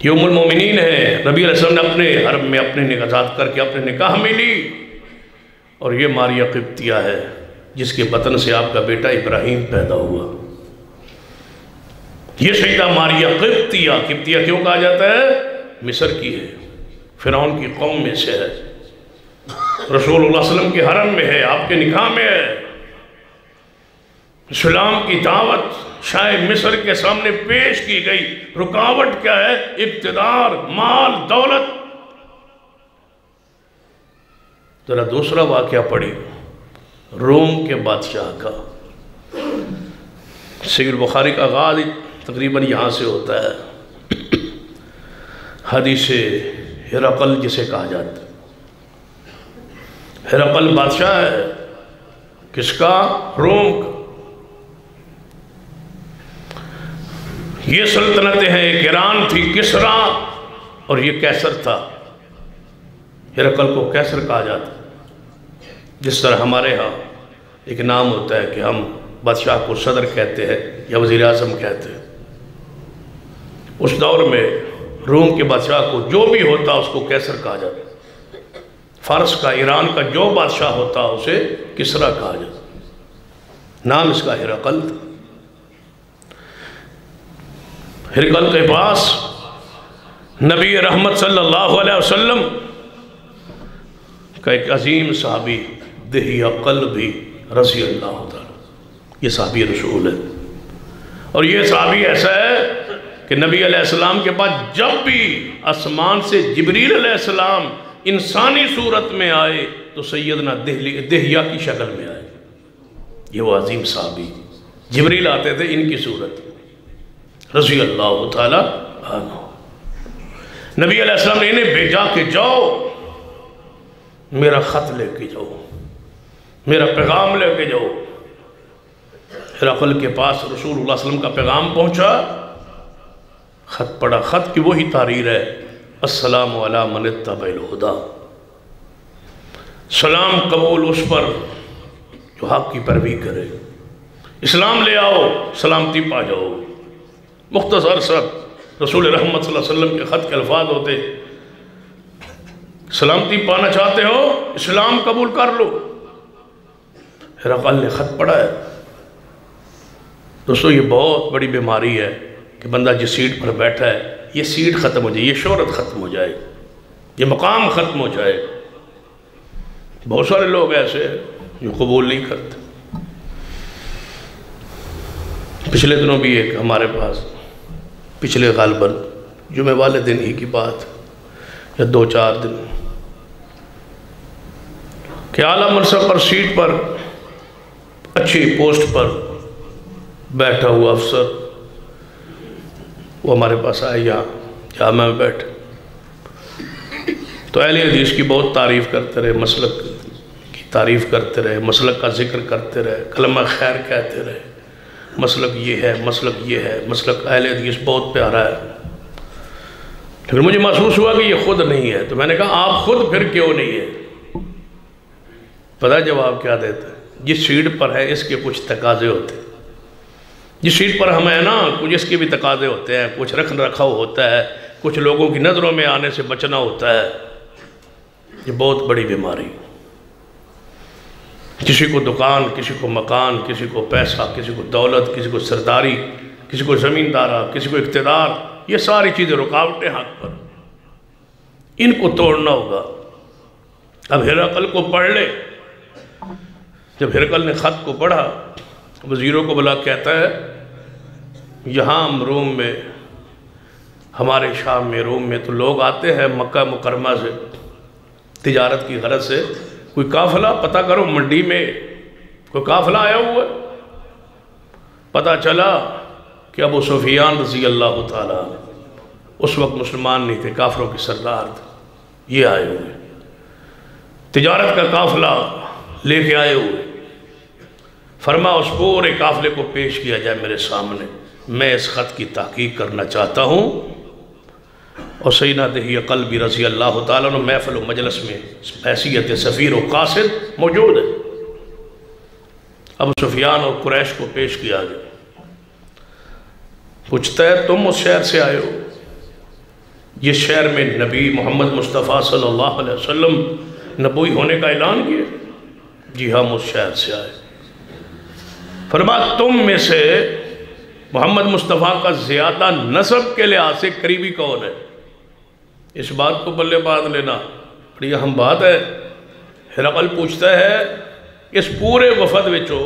یہ ام المومنین ہے، نبی علیہ السلام نے اپنے حرم میں اپنے نکاحات کر کے اپنے نکاح میں لی، اور یہ ماریہ قبطیہ ہے جس کے بطن سے آپ کا بیٹا ابراہیم پیدا ہوا۔ یہ سیدہ ماریہ قبطیہ، قبطیہ کیوں کہا جاتا ہے؟ مصر کی ہے، فرعون کی قوم میں سے ہے، رسول اللہ صلی اللہ علیہ وسلم کے حرم میں ہے، آپ کے نکاح میں ہے۔ اسلام کی دعوت شاہ مصر کے سامنے پیش کی گئی، رکاوٹ کیا ہے؟ اقتدار، مال، دولت۔ ذرا دوسرا واقعہ پڑھی روم کے بادشاہ کا، صحیح بخاری کا آغاز تقریباً یہاں سے ہوتا ہے، حدیث ہرقل جسے کہا جاتا ہے۔ ہرقل بادشاہ ہے، کس کا؟ روم کا۔ یہ سلطنتیں ہیں، ایک ایران تھی کسرا، اور یہ کیسر تھا۔ ہرقل کو کیسر کہا جاتا ہے، جس طرح ہمارے ہاں ایک نام ہوتا ہے کہ ہم بادشاہ کو صدر کہتے ہیں یا وزیر اعظم کہتے ہیں۔ اس دور میں روم کے بادشاہ کو جو بھی ہوتا اس کو کیسر کہا جاتا ہے۔ فارس کا، ایران کا جو بادشاہ ہوتا اسے کسرا کہا جاتا، نام اس کا ہرقل تھا۔ ہرقل کے پاس نبی رحمت صلی اللہ علیہ وسلم کا ایک عظیم صحابی دہیہ قلبی رضی اللہ تعالیٰ، یہ صحابی رسول ہے، اور یہ صحابی ایسا ہے کہ نبی علیہ السلام کے پاس جب بھی آسمان سے جبریل علیہ السلام انسانی صورت میں آئے تو سیدنا دہیہ کی شکل میں آئے۔ یہ وہ عظیم صحابی، جبریل آتے تھے ان کی صورت، رضی اللہ تعالیٰ عنہ۔ نبی علیہ السلام نے انہیں بھیجا کہ جاؤ میرا خط لے کے جاؤ، میرا پیغام لے کے جاؤ۔ ہرقل کے پاس رسول اللہ صلی اللہ علیہ وسلم کا پیغام پہنچا، خط پڑھا، خط کی وہی تحریر ہے، السلام علی من اتبع الہدی، سلام قبول اس پر جو حق کی پیروی کرے، اسلام لے آؤ سلامتی پا جاؤ۔ مختصر سب رسول رحمت صلی اللہ علیہ وسلم کے خط کے الفاظ ہوتے، سلامتی پانا چاہتے ہو اسلام قبول کر لو۔ ہرقل نے خط پڑھا ہے۔ دوستو یہ بہت بڑی بیماری ہے کہ بندہ جس سیٹ پر بیٹھا ہے یہ سیٹ ختم ہو جائے، یہ شہرت ختم ہو جائے، یہ مقام ختم ہو جائے۔ بہت سارے لوگ ایسے ہیں جو قبول نہیں کرتے۔ پچھلے دنوں بھی ایک ہمارے پاس، پچھلے غالباً جمعہ والے دن ہی کی بات یا 2-4 دن، کہ اعلیٰ منصب پر سیٹ پر اچھی پوسٹ پر بیٹھا ہوا افسر وہ ہمارے پاس آئے، یہاں جامعہ میں بیٹھے تو اہل حدیث کی بہت تعریف کرتے رہے، مسلک کی تعریف کرتے رہے، مسلک کا ذکر کرتے رہے، کلمہ خیر کہتے رہے، مسلک یہ ہے، مسلک یہ ہے، مسلک اہل حدیث بہت پیارا ہے۔ لیکن مجھے محسوس ہوا کہ یہ خود نہیں ہے، تو میں نے کہا آپ خود پھر کیوں نہیں ہے؟ پتہ جواب کیا دیتا ہے؟ جس سیٹ پر ہے اس کے کچھ تقاضے ہوتے ہیں، جس سیٹ پر ہم ہیں نا کچھ اس کے بھی تقاضے ہوتے ہیں، کچھ رکھ رکھاؤ ہوتا ہے، کچھ لوگوں کی نظروں میں آنے سے بچنا ہوتا ہے۔ یہ بہت بڑی بیماری، کسی کو دکان، کسی کو مکان، کسی کو پیسہ، کسی کو دولت، کسی کو سرداری، کسی کو زمیندارہ، کسی کو اقتدار، یہ ساری چیزیں رکاوٹیں حق پر، ان کو توڑنا ہوگا۔ اب ہرقل کو پڑھ لے۔ جب ہرقل نے خط کو پڑھا وزیروں کو بلا کہتا ہے یہاں روم میں، ہمارے شام میں روم میں تو لوگ آتے ہیں مکہ مکرمہ سے تجارت کی غرض سے، کوئی قافلہ پتہ کرو منڈی میں کوئی قافلہ آیا ہوا ہے۔ پتہ چلا کہ ابو سفیان رضی اللہ تعالیٰ اس وقت مسلمان نہیں تھے، کافروں کے سردار تھے، یہ آئے ہوئے تجارت کا قافلہ لے کے آئے ہوئے۔ فرما اس پورے قافلے کو پیش کیا جائے میرے سامنے، میں اس خط کی تحقیق کرنا چاہتا ہوں۔ اور سیدنا دہی قلبی رضی اللہ تعالیٰ عنہ محفل و مجلس میں حیثیت سفیر و قاصد موجود ہے۔ ابو سفیان اور قریش کو پیش کیا گیا، پوچھتا ہے تم اس شہر سے آئے ہو؟ جس شہر میں نبی محمد مصطفیٰ صلی اللہ علیہ وسلم نبوی ہونے کا اعلان کیا؟ جی ہم اس شہر سے آئے۔ فرمایا تم میں سے محمد مصطفیٰ کا زیادہ نسب کے لحاظ سے قریبی کون ہے؟ اس بات کو بلے بات لینا بڑی اہم بات ہے۔ ہرقل پوچھتا ہے اس پورے وفد وچوں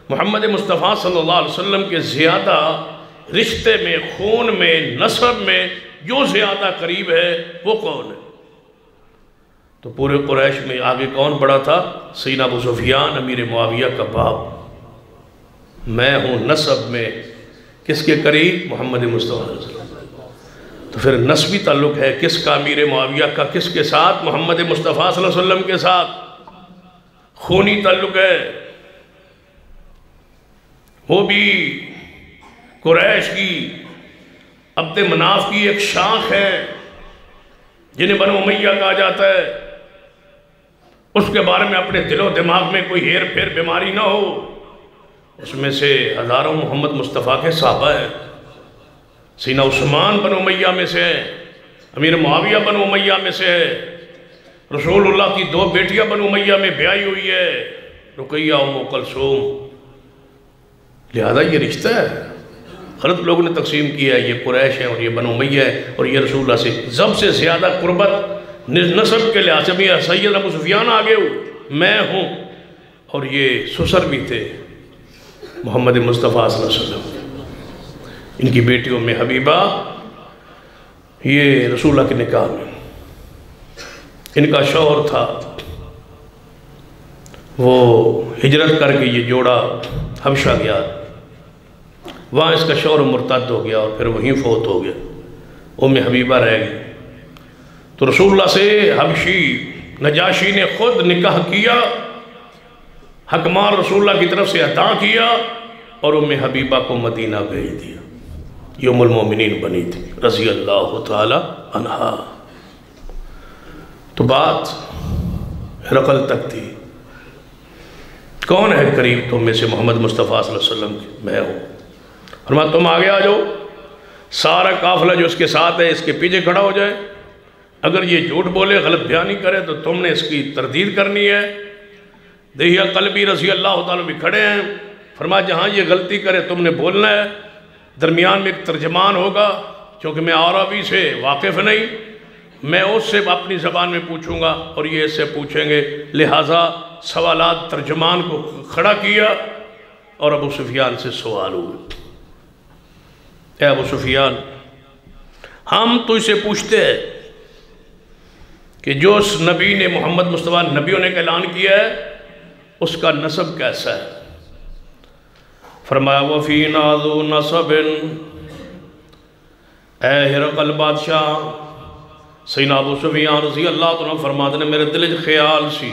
محمد مصطفیٰ صلی اللہ علیہ وسلم کے زیادہ رشتے میں، خون میں، نسب میں جو زیادہ قریب ہے وہ کون ہے؟ تو پورے قریش میں آگے کون بڑا تھا؟ سیدنا ابو سفیان امیر معاویہ کا باپ۔ میں ہوں نسب میں کس کے قریب؟ محمد مصطفیٰ صلی اللہ علیہ وسلم۔ تو پھر نسبی تعلق ہے کس کا؟ امیر معاویہ کا کس کے ساتھ؟ محمد مصطفیٰ صلی اللہ علیہ وسلم کے ساتھ۔ خونی تعلق ہے، وہ بھی قریش کی عبد مناف کی ایک شاخ ہے جنہیں بنو امیہ کہا جاتا ہے۔ اس کے بارے میں اپنے دل و دماغ میں کوئی ہیر پھیر بیماری نہ ہو۔ اس میں سے ہزاروں محمد مصطفیٰ کے صحابہ ہیں۔ سیدنا عثمان بنو امیہ میں سے ہے، امیر معاویہ بنو امیہ میں سے ہے، رسول اللہ کی 2 بیٹیاں بنو امیہ میں بیائی ہوئی ہے، رقیہ ام کلثوم۔ لہذا یہ رشتہ ہے، غلط لوگوں نے تقسیم کیا ہے، یہ قریش ہے اور یہ بنو امیہ ہے اور یہ رسول اللہ سے سب سے زیادہ قربت نسب کے لحاظ سے بھی سید ابو سفیان آگے ہوں، میں ہوں، اور یہ سسر بھی تھے محمد مصطفیٰ صلی اللہ علیہ وسلم۔ ان کی بیٹیوں میں حبیبہ، یہ رسول اللہ کے نکاح میں ان کا شوہر تھا، وہ ہجرت کر کے یہ جوڑا حبشہ گیا، وہاں اس کا شوہر مرتد ہو گیا اور پھر وہیں فوت ہو گیا، حبیبہ رہ گئی۔ تو رسول اللہ سے حبشی نجاشی نے خود نکاح کیا، حکمار رسول اللہ کی طرف سے عطا کیا، اور ام حبیبہ کو مدینہ بھیج دیا. یہ ام المومنین بنی تھی رضی اللہ تعالی عنہا. تو بات ہرقل تک تھی. کون ہے قریب تم میں سے محمد مصطفیٰ صلی اللہ علیہ وسلم کی؟ میں ہوں. فرمایا تم آگے آ جاؤ، سارا قافلہ جو اس کے ساتھ ہے اس کے پیچھے کھڑا ہو جائے. اگر یہ جھوٹ بولے، غلط بیانی کرے تو تم نے اس کی تردید کرنی ہے. دہیہ قلبی رضی اللہ تعالیٰ بھی کھڑے ہیں. فرمایا جہاں یہ غلطی کرے تم نے بولنا ہے. درمیان میں ایک ترجمان ہوگا، چونکہ میں عربی سے واقف نہیں، میں اس سے اپنی زبان میں پوچھوں گا اور یہ اس سے پوچھیں گے. لہٰذا سوالات ترجمان کو کھڑا کیا اور ابو سفیان سے سوال ہوئے. اے ابو سفیان، ہم تو اسے پوچھتے ہیں کہ جو اس نبی نے محمد مصطفیٰ نبیوں نے اعلان کیا ہے اس کا نسب کیسا ہے؟ فرمایا وَفِينَا ذُو نَسَبٍ. اے ہرقل بادشاہ، سیدنا ابو سفیان رضی اللہ عنہ فرماتے ہیں میرے دل خیال سی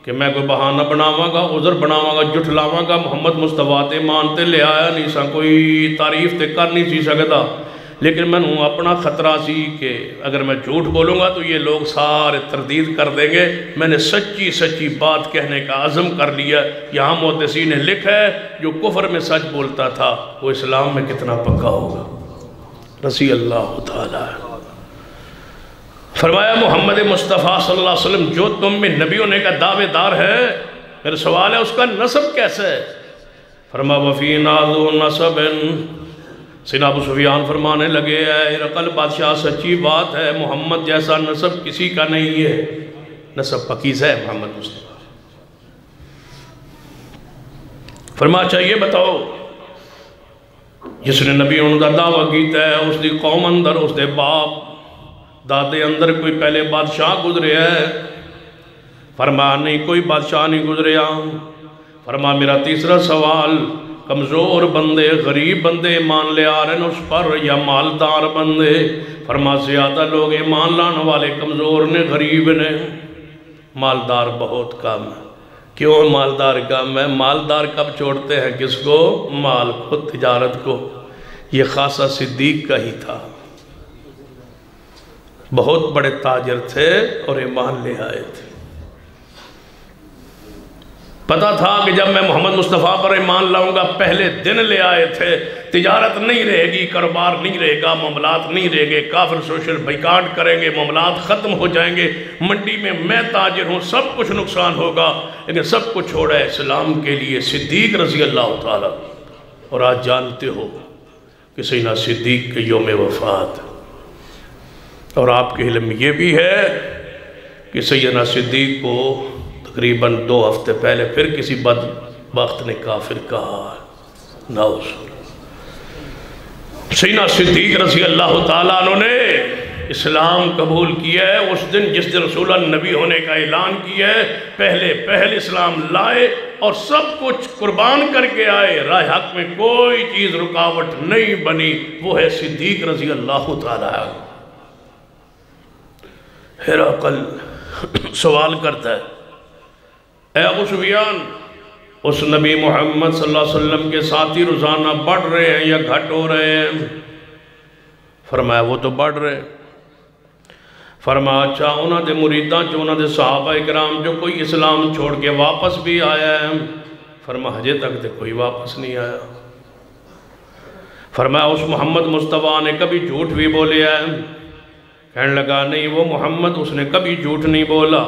کہ میں کوئی بہانہ بناواں گا، عذر بناواں گا، جھٹلاواں گا. محمد مصطفیٰ تے مانتے لے آیا نہیں سا، کوئی تعریف تے کر نہیں سی سکتا. لیکن میں نے اپنا خطرہ سی کہ اگر میں جھوٹ بولوں گا تو یہ لوگ سارے تردید کر دیں گے. میں نے سچی سچی بات کہنے کا عزم کر لیا. یہاں محدثین نے لکھا ہے جو کفر میں سچ بولتا تھا وہ اسلام میں کتنا پکا ہوگا. رضی اللہ تعالیٰ. فرمایا محمد مصطفیٰ صلی اللہ علیہ وسلم جو تم میں نبی ہونے کا دعوے دار ہے، میرا سوال ہے اس کا نسب کیسا ہے؟ فرمایا وَفِينَا ذُو نَسَبٍ. سیدنا ابو سفیان فرمانے لگے اے ہرقل بادشاہ سچی بات ہے، محمد جیسا نسب کسی کا نہیں ہے. نسب پکیزہ ہے محمد مصطفیٰ. فرمایا چاہیے بتاؤ جس نے نبی ہونے کا دعویٰ کیتا ہے اس دی قوم اندر، اس دے باپ دادے اندر کوئی پہلے بادشاہ گزرے ہے؟ فرمایا نہیں، کوئی بادشاہ نہیں گزریا. فرمایا میرا تیسرا سوال، کمزور بندے، غریب بندے ایمان لے آ رہے ہیں اس پر یا مالدار بندے؟ فرمایا زیادہ لوگ ایمان لانے والے کمزور نے، غریب نے، مالدار بہت کم ہے. کیوں مالدار کم ہے؟ مالدار کب چھوڑتے ہیں کس کو؟ مال کو، تجارت کو. یہ خاصہ صدیق کا ہی تھا. بہت بڑے تاجر تھے اور ایمان لے آئے تھے. پتا تھا کہ جب میں محمد مصطفیٰ پر ایمان لاؤں گا، پہلے دن لے آئے تھے تجارت نہیں رہے گی، کاروبار نہیں رہے گا، معاملات نہیں رہے گے، کافر سوشل بائیکاٹ کریں گے، معاملات ختم ہو جائیں گے، منڈی میں تاجر ہوں، سب کچھ نقصان ہوگا. لیکن سب کچھ چھوڑا ہے اسلام کے لیے صدیق رضی اللہ تعالیٰ. اور آج جانتے ہو کہ سیدنا صدیق کے یوم وفات. اور آپ کے علم یہ بھی ہے کہ سیدنا صدیق کو تقریباً 2 ہفتے پہلے پھر کسی بدبخت نے کافر کہا. نعوذ. سیدنا صدیق رضی اللہ تعالیٰ عنہ نے اسلام قبول کیا ہے اس دن جس دن رسول اللہ نبی ہونے کا اعلان کیا ہے. پہلے اسلام لائے اور سب کچھ قربان کر کے آئے. راہ حق میں کوئی چیز رکاوٹ نہیں بنی. وہ ہے صدیق رضی اللہ تعالیٰ عنہ. ہرقل سوال کرتا ہے اے ابو سفیان، اس نبی محمد صلی اللہ علیہ وسلم کے ساتھی روزانہ بڑھ رہے ہیں یا گھٹ ہو رہے ہیں؟ فرمایا وہ تو بڑھ رہے. فرمایا اچھا انہوں نے مریداں جو انہوں نے صحابہ اکرام جو کوئی اسلام چھوڑ کے واپس بھی آیا ہے؟ فرمایا حجے تک تو کوئی واپس نہیں آیا. فرمایا اس محمد مصطفیٰ نے کبھی جھوٹ بھی بولے ہے؟ کہنے لگا نہیں، وہ محمد اس نے کبھی جھوٹ نہیں بولا.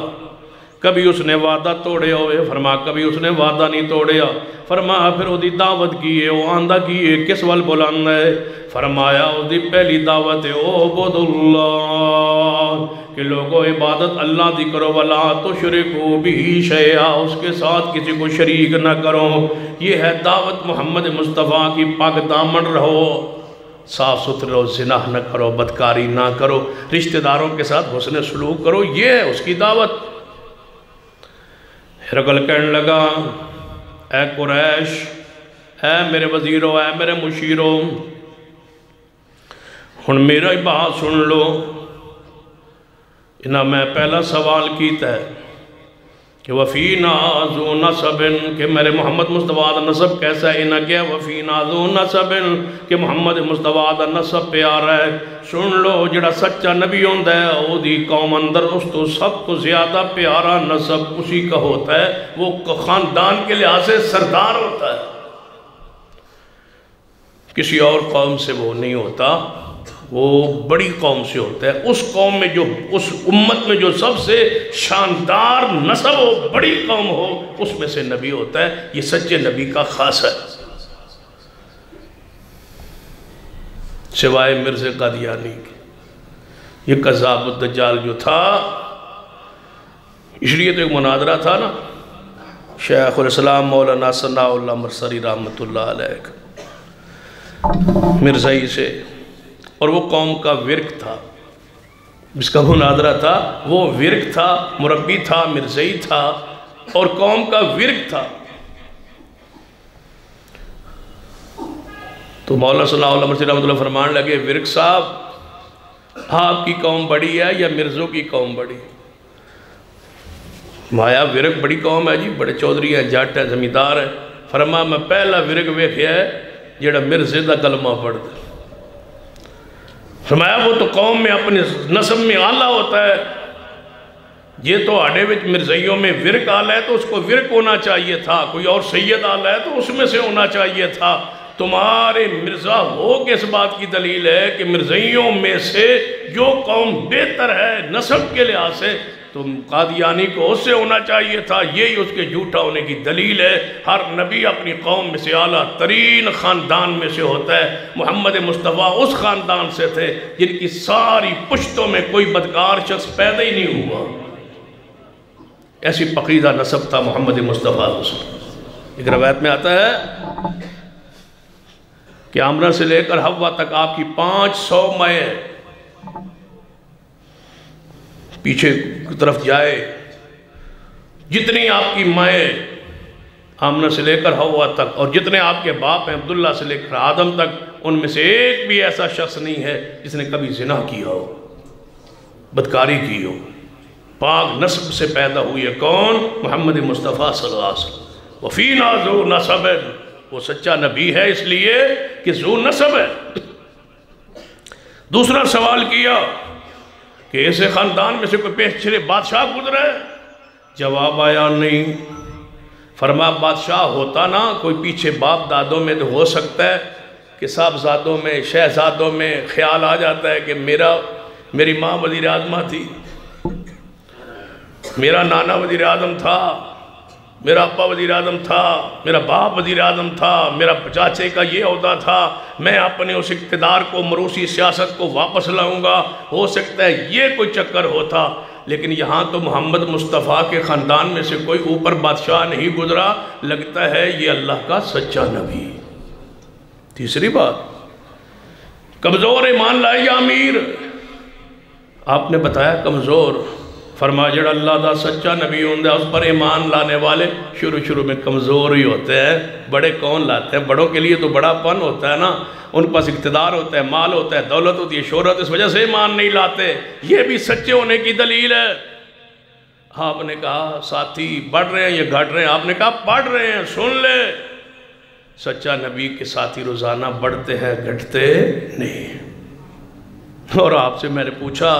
کبھی اس نے وعدہ توڑے ہوئے؟ فرمایا کبھی اس نے وعدہ نہیں توڑیا. فرمایا پھر وہ دی دعوت کیے، وہ آندہ کیے، کس وال بلند ہے؟ فرمایا وہ دی پہلی دعوت ہے عبد اللہ، کہ لوگوں عبادت اللہ دی کرو، ولا تشرکوا بہ شیئا، اس کے ساتھ کسی کو شریک نہ کرو. یہ ہے دعوت محمد مصطفیٰ کی. پاک دامن رہو، صاف ستھرے رہو، زنا نہ کرو، بدکاری نہ کرو، رشتہ داروں کے ساتھ حسن سلوک کرو. یہ ہے اس کی دعوت. ہرقل کہنے لگا اے قریش، اے میرے وزیروں، اے میرے مشیروں، ہن میرا ہی بات سن لو. انہاں میں پہلا سوال کیتا ہے کہ وفینا ذو نسب کہ میرے محمد مصطفیٰ دا نسب کیسا ہے، انہاں کیا وفینا ذو نسب کہ محمد مصطفیٰ دا نسب پیارا ہے۔ سن لو جڑا سچا نبی ہوندہ ہے او دی قوم اندر اس تو سب تو زیادہ پیارا نسب اسی کا ہوتا ہے، وہ خاندان کے لحاظ سے سردار ہوتا ہے، کسی اور قوم سے وہ نہیں ہوتا، وہ بڑی قوم سے ہوتا ہے۔ اس قوم میں جو اس امت میں جو سب سے شاندار نسب ہو، بڑی قوم ہو، اس میں سے نبی ہوتا ہے۔ یہ سچے نبی کا خاص ہے، سوائے مرزا قادیانی کے۔ یہ کذاب الدجال جو تھا، اس لیے تو ایک مناظرہ تھا نا شیخ الاسلام مولانا ثناء اللہ مرسری رحمۃ اللہ علیہ مرزائی سے، اور وہ قوم کا ورک تھا، جس کا مناظرہ تھا وہ ورک تھا، مربی تھا، مرزائی تھا اور قوم کا ورک تھا۔ تو مولانا صلی اللہ علیہ وسلم فرمان لگے ورک صاحب آپ کی قوم بڑی ہے یا مرزوں کی قوم بڑی؟ مایا ورک بڑی قوم ہے جی، بڑے چودھری ہیں، جٹ ہیں، زمیندار ہیں۔ فرما میں پہلا ورک ویکھیا ہے جڑا مرزے دا کلمہ پڑھ دے۔ فرمایا وہ تو قوم میں اپنے نسب میں آلہ ہوتا ہے، یہ تو آڑے وچ مرزائیوں میں ورک آلہ ہے تو اس کو ورک ہونا چاہیے تھا، کوئی اور سید آلہ ہے تو اس میں سے ہونا چاہیے تھا۔ تمہارے مرزا ہو کہ اس بات کی دلیل ہے کہ مرزائیوں میں سے جو قوم بہتر ہے نسب کے لحاظ سے، تم قادیانی کو اس سے ہونا چاہیے تھا، یہی اس کے جھوٹا ہونے کی دلیل ہے۔ ہر نبی اپنی قوم میں سے اعلیٰ ترین خاندان میں سے ہوتا ہے۔ محمد مصطفیٰ اس خاندان سے تھے جن کی ساری پشتوں میں کوئی بدکار شخص پیدا ہی نہیں ہوا، ایسی پقیدہ نسب تھا محمد مصطفیٰ۔ ایک روایت میں آتا ہے کہ آمنہ سے لے کر حوا تک آپ کی 500 مائیں پیچھے کی طرف جائے، جتنی آپ کی مائیں آمنہ سے لے کر حوا تک، اور جتنے آپ کے باپ ہیں عبداللہ سے لے کر آدم تک، ان میں سے ایک بھی ایسا شخص نہیں ہے جس نے کبھی زنا کیا ہو، بدکاری کی ہو۔ پاک نسب سے پیدا ہوئی ہے کون؟ محمد مصطفیٰ صلی اللہ علیہ وسلم۔ وفینا ذو نسب، وہ سچا نبی ہے اس لیے کہ ذو نسب ہے۔ دوسرا سوال کیا کہ ایسے خاندان میں سے کوئی پیچھے بادشاہ گزرا ہے؟ جواب آیا نہیں۔ فرمایا بادشاہ ہوتا نا کوئی پیچھے باپ دادوں میں تو ہو سکتا ہے کہ صاحبزادوں میں شہزادوں میں خیال آ جاتا ہے کہ میری ماں وزیر اعظمہ تھی، میرا نانا وزیر اعظم تھا، میرا ابا وزیر اعظم تھا، میرا باپ وزیر اعظم تھا، میرا چاچے کا یہ عہدہ تھا، میں اپنے اس اقتدار کو مروسی سیاست کو واپس لاؤں گا۔ ہو سکتا ہے یہ کوئی چکر ہوتا، لیکن یہاں تو محمد مصطفیٰ کے خاندان میں سے کوئی اوپر بادشاہ نہیں گزرا، لگتا ہے یہ اللہ کا سچا نبی۔ تیسری بات، کمزور ایمان لائے یا امیر؟ آپ نے بتایا کمزور۔ فرمایا جڑا اللہ دا سچا نبی ہوندہ ہے اس پر ایمان لانے والے شروع میں کمزور ہی ہوتے ہیں، بڑے کون لاتے ہیں؟ بڑوں کے لیے تو بڑا پن ہوتا ہے نا، ان پاس اقتدار ہوتا ہے، مال ہوتا ہے، دولت ہوتی ہے، شہرت، اس وجہ سے ایمان نہیں لاتے۔ یہ بھی سچے ہونے کی دلیل ہے۔ آپ نے کہا ساتھی بڑھ رہے ہیں یا گھٹ رہے ہیں؟ آپ نے کہا بڑھ رہے ہیں۔ سن لے، سچا نبی کے ساتھی روزانہ بڑھتے ہیں، گھٹتے نہیں۔ اور آپ سے میں نے پوچھا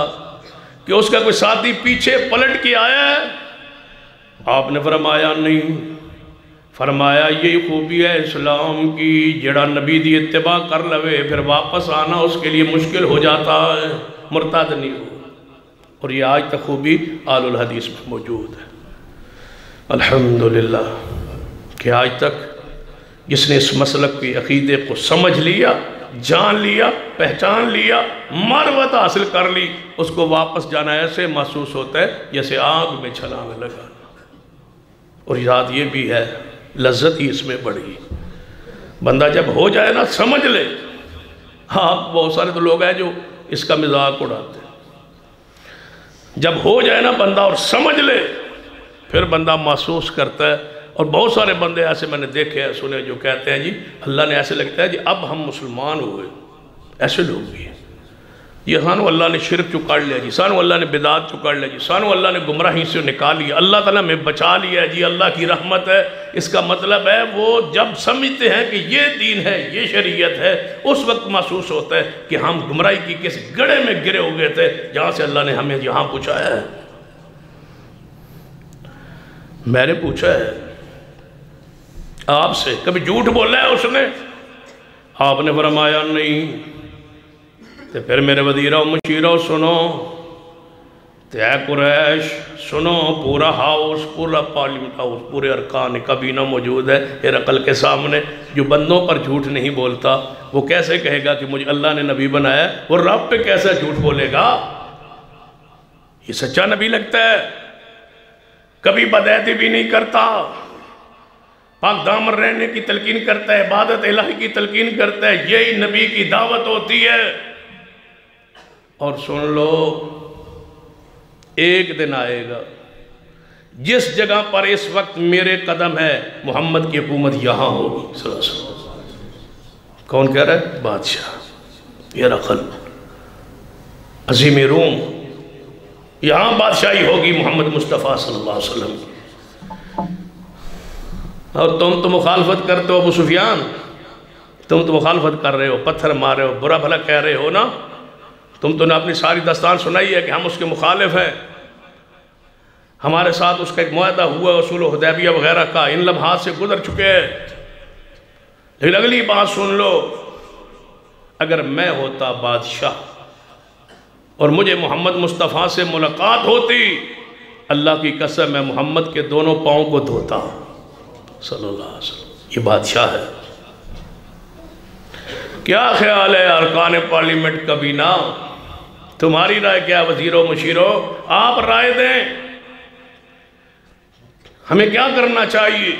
کہ اس کا کوئی ساتھی پیچھے پلٹ کے آیا ہے؟ آپ نے فرمایا نہیں۔ فرمایا یہی خوبی ہے اسلام کی، جڑا نبی دی اتباع کر لوے پھر واپس آنا اس کے لیے مشکل ہو جاتا ہے، مرتد نہیں ہو۔ اور یہ آج تک خوبی آل الحدیث میں موجود ہے، الحمدللہ، کہ آج تک جس نے اس مسلک کے عقیدے کو سمجھ لیا، جان لیا، پہچان لیا، معرفت حاصل کر لی، اس کو واپس جانا ایسے محسوس ہوتا ہے جیسے آگ میں چھلانگ لگانا۔ اور یاد یہ بھی ہے، لذت ہی اس میں بڑی۔ بندہ جب ہو جائے نا، سمجھ لے۔ ہاں بہت سارے تو لوگ ہیں جو اس کا مذاق اڑاتے ہیں۔ جب ہو جائے نا بندہ اور سمجھ لے، پھر بندہ محسوس کرتا ہے۔ اور بہت سارے بندے ایسے میں نے دیکھے ہیں، سنے، جو کہتے ہیں جی اللہ نے ایسے لگتا ہے جی اب ہم مسلمان ہوئے، ایسے لوگ بھی ہیں۔ یہ سانو اللہ نے شرک چکاڑ لیا جی، سانو اللہ نے بدعات چکاڑ لیا جی، سانو اللہ نے گمراہی سے نکال لیا، اللہ تعالیٰ میں بچا لیا جی، اللہ کی رحمت ہے۔ اس کا مطلب ہے وہ جب سمجھتے ہیں کہ یہ دین ہے، یہ شریعت ہے، اس وقت محسوس ہوتا ہے کہ ہم گمراہی کی کس گڑھے میں گرے ہو گئے تھے جہاں سے اللہ نے ہمیں یہاں پہنچایا ہے۔ میں نے پوچھا ہے آپ سے، کبھی جھوٹ بولا ہے اس نے؟ آپ نے فرمایا نہیں۔ تو پھر میرے وزیرہ مشیرہ سنو، اے قریش سنو، پورا ہاؤس، پورا پارلیمنٹ ہاؤس، پورے ارکان کابینہ موجود ہے ہرقل کے سامنے۔ جو بندوں پر جھوٹ نہیں بولتا وہ کیسے کہے گا کہ مجھے اللہ نے نبی بنایا ہے؟ وہ رب پہ کیسا جھوٹ بولے گا؟ یہ سچا نبی لگتا ہے، کبھی بدعہدی بھی نہیں کرتا، پاک دامن رہنے کی تلقین کرتا ہے، عبادت الہی کی تلقین کرتا ہے۔ یہی نبی کی دعوت ہوتی ہے۔ اور سن لو، ایک دن آئے گا جس جگہ پر اس وقت میرے قدم ہے، محمد کی حکومت یہاں ہوگی صلی اللہ علیہ وسلم۔ کون کہہ رہا ہے؟ بادشاہ ہرقل عظیم روم، یہاں بادشاہی ہوگی محمد مصطفیٰ صلی اللہ علیہ وسلم۔ اور تم تو مخالفت کرتے ہو ابو سفیان، تم تو مخالفت کر رہے ہو، پتھر مارے ہو، برا بھلا کہہ رہے ہو نا، تم تو نے اپنی ساری داستان سنائی ہے کہ ہم اس کے مخالف ہیں، ہمارے ساتھ اس کا ایک معاہدہ ہوا اصول حدیبیہ وغیرہ کا، ان لمحات سے گزر چکے ہیں۔ لیکن اگلی بات سن لو، اگر میں ہوتا بادشاہ اور مجھے محمد مصطفیٰ سے ملاقات ہوتی، اللہ کی قسم میں محمد کے دونوں پاؤں کو دھوتا صلی اللہ علیہ وسلم۔ یہ بادشاہ ہے۔ کیا خیال ہے ارکان پارلیمنٹ کابینہ؟ تمہاری رائے کیا وزیروں مشیروں؟ آپ رائے دیں، ہمیں کیا کرنا چاہیے؟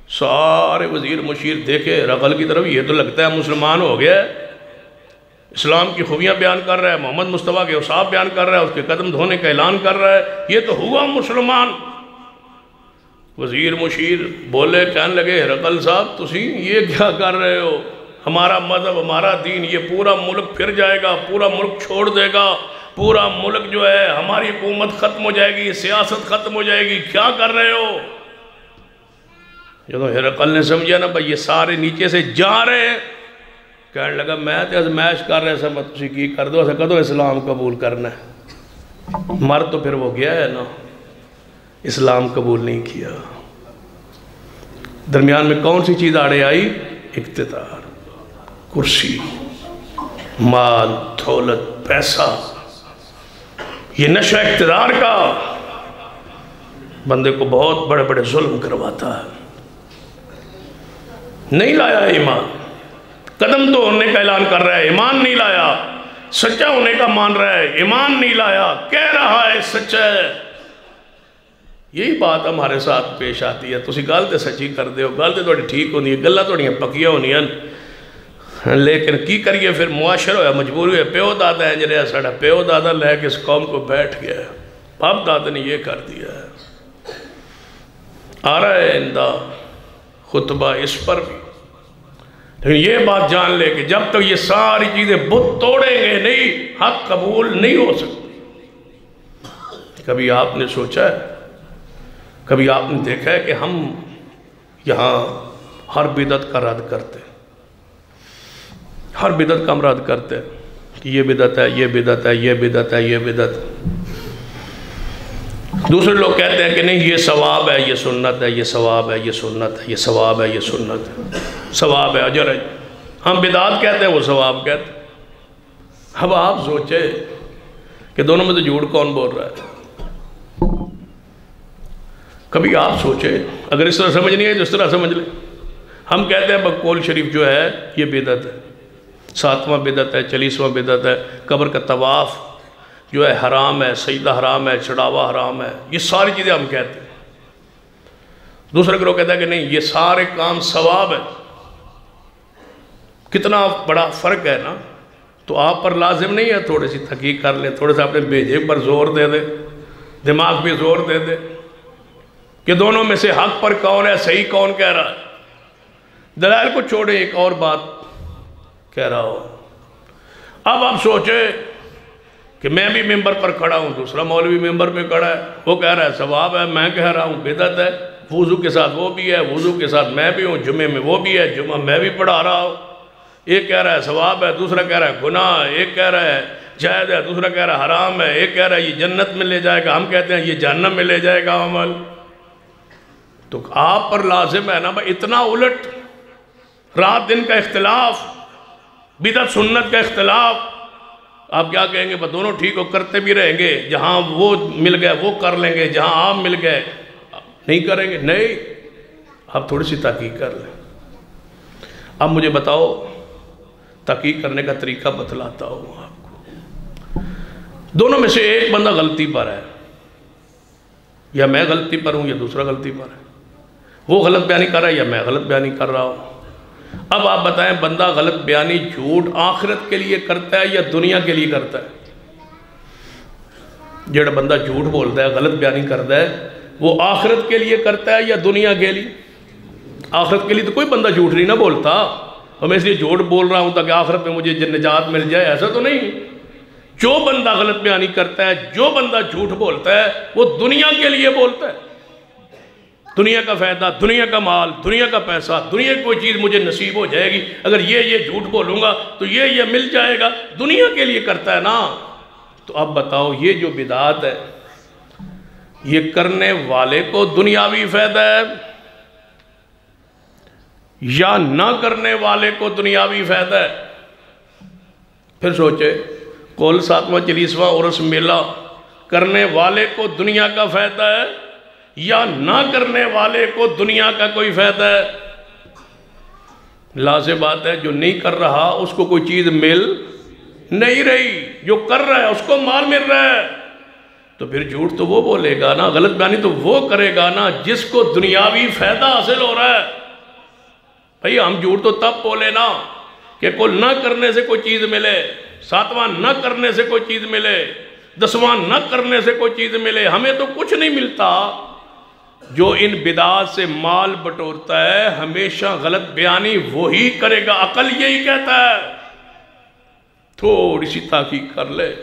سارے وزیر مشیر دیکھے ہرقل کی طرف، یہ تو لگتا ہے مسلمان ہو گیا ہے، اسلام کی خوبیاں بیان کر رہا ہے، محمد مصطفیٰ کے اوصاف بیان کر رہا ہے، اس کے قدم دھونے کا اعلان کر رہا ہے، یہ تو ہوا مسلمان۔ وزیر مشیر بولے، کہنے لگے ہرقل صاحب تسی یہ کیا کر رہے ہو؟ ہمارا مذہب، ہمارا دین، یہ پورا ملک پھر جائے گا، پورا ملک چھوڑ دے گا، پورا ملک جو ہے ہماری حکومت ختم ہو جائے گی، سیاست ختم ہو جائے گی، کیا کر رہے ہو؟ جب ہرقل نے سمجھا نا بھائی یہ سارے نیچے سے جا رہے ہیں، کہنے لگا میں تو ازمائش کر رہے سا، تسی کی کر دو، ایسا کر دو اسلام قبول کرنا ہے۔ مر تو پھر وہ گیا ہے نا، اسلام قبول نہیں کیا۔ درمیان میں کون سی چیز آڑے آئی؟ اقتدار، کرسی، مال، دولت، پیسہ۔ یہ نشہ اقتدار کا بندے کو بہت بڑے بڑے ظلم کرواتا ہے۔ نہیں لایا ایمان، قدم تو ہونے کا اعلان کر رہا ہے، ایمان نہیں لایا، سچا ہونے کا مان رہا ہے، ایمان نہیں لایا، کہہ رہا ہے سچا ہے۔ یہی بات ہمارے ساتھ پیش آتی ہے، تسی گل تے سچی کر دے ہو، گل تے تھوڑی ٹھیک ہونی ہے، گلاں تھوڑیاں پکیاں ہونی ہیں، لیکن کی کریے پھر معاشر ہویا، مجبوری ہویا، پیو دادا انج رہا ساڑا، پیو دادا لے کے اس قوم کو بیٹھ گیا ہے، باپ دادا نے یہ کر دیا ہے۔ آ رہا ہے اندہ خطبہ اس پر بھی، لیکن یہ بات جان لے کہ جب تک یہ ساری چیزیں بت توڑیں گے نہیں، حق قبول نہیں ہو سکتی۔ کبھی آپ نے سوچا ہے، کبھی آپ نے دیکھا ہے کہ ہم یہاں ہر بدعت کا رد کرتے ہیں، ہر بدعت کا ہم رد کرتے ہیں کہ یہ بدعت ہے، یہ بدعت ہے، یہ بدعت ہے، یہ بدعت ہے۔ دوسرے لوگ کہتے ہیں کہ نہیں یہ ثواب ہے، یہ سنت ہے، یہ ثواب ہے، یہ سنت ہے، یہ ثواب ہے، یہ سنت ہے، ثواب ہے، اجر ہے۔ ہم بدعت کہتے ہیں، وہ ثواب کہتے ہیں۔ اب آپ سوچے کہ دونوں میں تو جھوٹ کون بول رہا ہے؟ کبھی آپ سوچے، اگر اس طرح سمجھ نہیں آئی تو اس طرح سمجھ لیں۔ ہم کہتے ہیں بقول شریف جو ہے یہ بدعت ہے، 7واں بدعت ہے، 40واں بدعت ہے، قبر کا طواف جو ہے حرام ہے، سجدہ حرام ہے، چڑھاوا حرام ہے، یہ ساری چیزیں ہم کہتے ہیں۔ دوسرے گروہ کہتا ہے کہ نہیں یہ سارے کام ثواب ہے۔ کتنا بڑا فرق ہے نا، تو آپ پر لازم نہیں ہے تھوڑی سی تحقیق کر لیں، تھوڑے سے اپنے بھیجے پر زور دے دے، دماغ پہ زور دے دے کہ دونوں میں سے حق پر کون ہے، صحیح کون کہہ رہا ہے۔ دلائل کو چھوڑے ایک اور بات کہہ رہا ہو، اب آپ سوچیں کہ میں بھی ممبر پر کھڑا ہوں، دوسرا مولوی ممبر پہ کھڑا ہے، وہ کہہ رہا ہے ثواب ہے، میں کہہ رہا ہوں بدعت ہے، وضو کے ساتھ وہ بھی ہے، وضو کے ساتھ میں بھی ہوں، جمعے میں وہ بھی ہے، جمعہ میں بھی پڑھا رہا ہوں، ایک کہہ رہا ہے ثواب ہے، دوسرا کہہ رہا ہے گناہ ہے، ایک کہہ رہا ہے جائز ہے، دوسرا کہہ رہا ہے حرام ہے، ایک کہہ رہا ہے یہ جنت میں لے جائے گا، ہم کہتے ہیں یہ جہنم میں لے جائے گا عمل۔ تو آپ پر لازم ہے نا بھائی، اتنا الٹ، رات دن کا اختلاف، بدعت سنت کا اختلاف، آپ کیا کہیں گے؟ بس دونوں ٹھیک ہو، کرتے بھی رہیں گے، جہاں وہ مل گئے وہ کر لیں گے، جہاں آپ مل گئے نہیں کریں گے؟ نہیں، آپ تھوڑی سی تحقیق کر لیں۔ اب مجھے بتاؤ، تحقیق کرنے کا طریقہ بتلاتا ہوں آپ کو۔ دونوں میں سے ایک بندہ غلطی پر ہے، یا میں غلطی پر ہوں یا دوسرا غلطی پر ہے، وہ غلط بیانی کر رہا ہے یا میں غلط بیانی کر رہا ہوں۔ اب آپ بتائیں، بندہ غلط بیانی جھوٹ آخرت کے لیے کرتا ہے یا دنیا کے لیے کرتا ہے؟ جڑا بندہ جھوٹ بولتا ہے، غلط بیانی کرتا ہے، وہ آخرت کے لیے کرتا ہے یا دنیا کے لیے؟ آخرت کے لیے تو کوئی بندہ جھوٹ نہیں نہ بولتا، اور میں اس لیے جھوٹ بول رہا ہوں تاکہ آخرت میں مجھے نجات مل جائے، ایسا تو نہیں۔ جو بندہ غلط بیانی کرتا ہے، جو بندہ جھوٹ بولتا ہے، وہ دنیا کے لیے بولتا ہے، دنیا کا فائدہ، دنیا کا مال، دنیا کا پیسہ، دنیا کی کوئی چیز مجھے نصیب ہو جائے گی، اگر یہ جھوٹ بولوں گا تو یہ مل جائے گا، دنیا کے لیے کرتا ہے نا۔ تو اب بتاؤ، یہ جو بدعات ہے، یہ کرنے والے کو دنیاوی فائدہ ہے یا نہ کرنے والے کو دنیاوی فائدہ ہے؟ پھر سوچے، کل 7واں 40واں عرس میلہ کرنے والے کو دنیا کا فائدہ ہے یا نہ کرنے والے کو دنیا کا کوئی فائدہ ہے؟ لازم بات ہے، جو نہیں کر رہا اس کو کوئی چیز مل نہیں رہی، جو کر رہا ہے اس کو مال مل رہا ہے۔ تو پھر جھوٹ تو وہ بولے گا نا، غلط بیانی تو وہ کرے گا نا جس کو دنیاوی فائدہ حاصل ہو رہا ہے۔ بھئی ہم جھوٹ تو تب بولے نا کہ کل نہ کرنے سے کوئی چیز ملے، 7واں نہ کرنے سے کوئی چیز ملے، 10واں نہ کرنے سے کوئی چیز ملے، ہمیں تو کچھ نہیں ملتا۔ جو ان بدعات سے مال بٹورتا ہے، ہمیشہ غلط بیانی وہی کرے گا، عقل یہی کہتا ہے۔ تھوڑی سی تحقیق کر لے،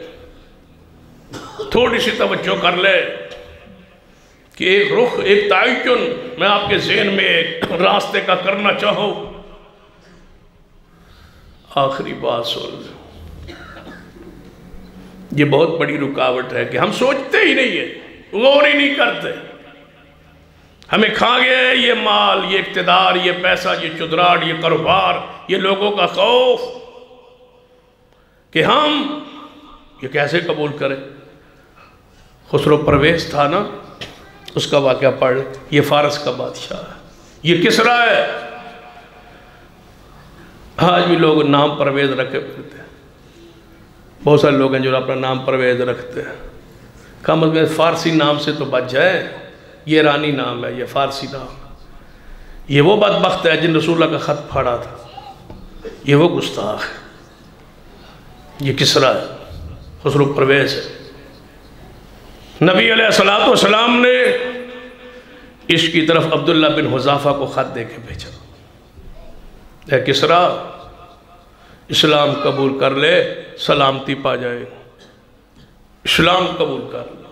تھوڑی سی توجہ کر لے کہ ایک رخ، ایک تعین میں آپ کے ذہن میں ایک راستے کا کرنا چاہوں۔ آخری بات سن، یہ بہت بڑی رکاوٹ ہے کہ ہم سوچتے ہی نہیں ہے، غور ہی نہیں کرتے۔ ہمیں کھا گیا ہے یہ مال، یہ اقتدار، یہ پیسہ، یہ چدراڑ، یہ کاروبار، یہ لوگوں کا خوف کہ ہم یہ کیسے قبول کریں۔ خسرو پرویز تھا نا، اس کا واقعہ پڑھ، یہ فارس کا بادشاہ ہے، یہ کسرا ہے۔ آج بھی لوگ نام پرویز رکھے پھرتے ہیں، بہت سارے لوگ ہیں جو اپنا نام پرویز رکھتے ہیں۔ کم از کم فارسی نام سے تو بچ جائے، یہ ایرانی نام ہے، یہ فارسی نام ہے۔ یہ وہ بدبخت ہے جن رسول اللہ کا خط پھاڑا تھا، یہ وہ گستاخ ہے، یہ کسرا ہے، خسرو پرویز ہے۔ نبی علیہ السلام نے اس کی طرف عبداللہ بن حذافہ کو خط دے کے بھیجا، اے کسرا، اسلام قبول کر لے، سلامتی پا جائے، اسلام قبول کر لے۔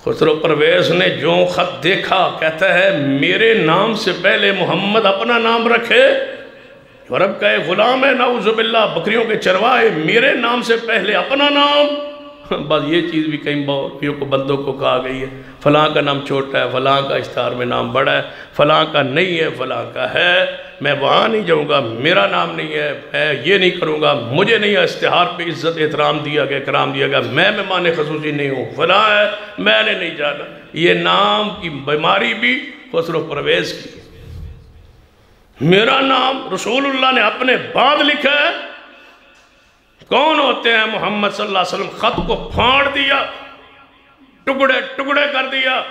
خسرو پرویز نے جو خط دیکھا، کہتا ہے میرے نام سے پہلے محمد اپنا نام رکھے، عرب کا ایک غلام ہے نعوذ باللہ، بکریوں کے چروائے، میرے نام سے پہلے اپنا نام۔ بس یہ چیز بھی کئی بندوں کو کہا گئی ہے، فلاں کا نام چھوٹا ہے، فلاں کا اشتہار میں نام بڑا ہے، فلاں کا نہیں ہے، فلاں کا ہے، میں وہاں نہیں جاؤں گا، میرا نام نہیں ہے، میں یہ نہیں کروں گا، مجھے نہیں ہے، اشتہار پہ عزت احترام دیا گیا، کرام دیا گیا، میں مہمان خصوصی نہیں ہوں، فلاں ہے، میں نے نہیں جانا۔ یہ نام کی بیماری بھی خسرو پرویز کی۔ میرا نام رسول اللہ نے اپنے بعد لکھا ہے۔ کون ہوتے ہیں محمد صلی اللہ علیہ وسلم؟ خط کو پھاڑ دیا، ٹکڑے ٹکڑے کر دیا،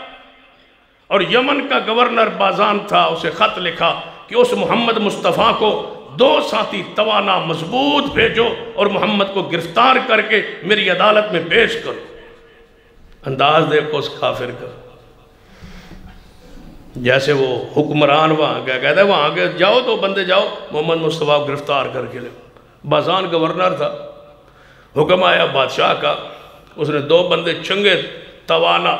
اور یمن کا گورنر بازان تھا، اسے خط لکھا کہ اس محمد مصطفیٰ کو 2 ساتھی توانا مضبوط بھیجو اور محمد کو گرفتار کر کے میری عدالت میں پیش کرو۔ انداز دیکھو اس کافر کا، جیسے وہ حکمران وہاں گیا، کہتا ہے وہاں گئے، جاؤ تو بندے جاؤ، محمد مصطفیٰ کو گرفتار کر کے لے۔ بازان گورنر تھا، حکم آیا بادشاہ کا، اس نے 2 بندے چنگے توانا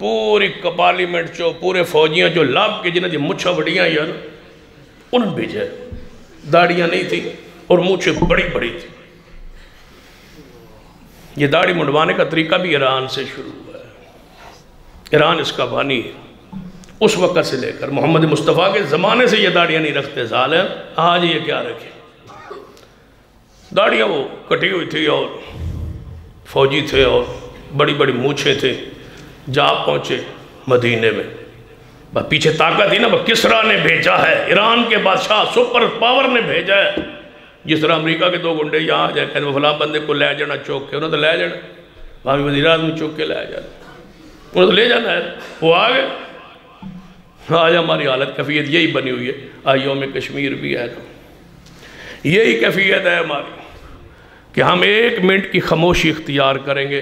پوری پارلیمنٹ چو پورے فوجیاں جو لاب کے جنہیں مچھا بڑیاں یا انہوں نے بھیجا، داڑیاں نہیں تھی اور مچھے بڑی بڑی تھی۔ یہ داڑھی منڈوانے کا طریقہ بھی ایران سے شروع ہوا ہے، ایران اس کا بانی ہے۔ اس وقت سے لے کر محمد مصطفیٰ کے زمانے سے یہ داڑیاں نہیں رکھتے ظالم، آج یہ کیا رکھے؟ داڑیاں وہ کٹی ہوئی تھی اور فوجی تھے اور بڑی بڑی مونچھیں تھے، جا پہنچے مدینے میں۔ پیچھے طاقت تھی نا، وہ کسرا نے بھیجا ہے، ایران کے بادشاہ سپر پاور نے بھیجا ہے۔ جس طرح امریکہ کے 2 گنڈے یہاں جائے کہ وہ فلاں بندے کو لے جانا چوک کے، انہوں نے تو لے جانا، بھاوی وزیر اعظم چوک کے لے جانا، انہوں نے تو لے جانا ہے، وہ آگئے۔ آج ہماری حالت کیفیت یہی بنی ہوئی ہے، یوم کشمیر بھی ہے نا، یہی کیفیت ہے ہماری کہ ہم 1 منٹ کی خاموشی اختیار کریں گے،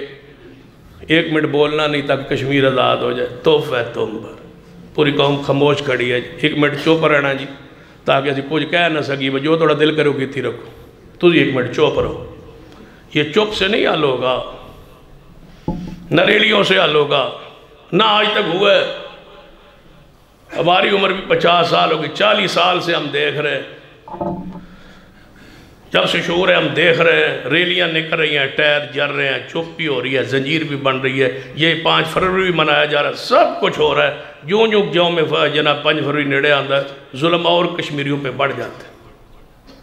1 منٹ بولنا نہیں تاکہ کشمیر آزاد ہو جائے، تحفہ تم پر پوری قوم خاموش کھڑی ہے، 1 منٹ چپ رہنا جی تاکہ اسی کچھ کہہ نہ سکی، جو تھوڑا دل کرو کیتی رکھو، تو 1 منٹ چپ رہو۔ یہ چپ سے نہیں حل ہوگا، نہ ریلیوں سے حل ہوگا، نہ آج تک ہوا ہے۔ ہماری عمر بھی 50 سال ہوگی، 40 سال سے ہم دیکھ رہے ہیں، جب سے شعور ہے ہم دیکھ رہے ہیں، ریلیاں نکل رہی ہیں، ٹائر جل رہے ہیں، چپ بھی ہو رہی ہے، زنجیر بھی بن رہی ہے، یہ 5 فروری بھی منایا جا رہا ہے، سب کچھ ہو رہا ہے۔ جو میں جناب 5 فروری نیڑے آتا ہے، ظلم اور کشمیریوں پہ بڑھ جاتا ہے۔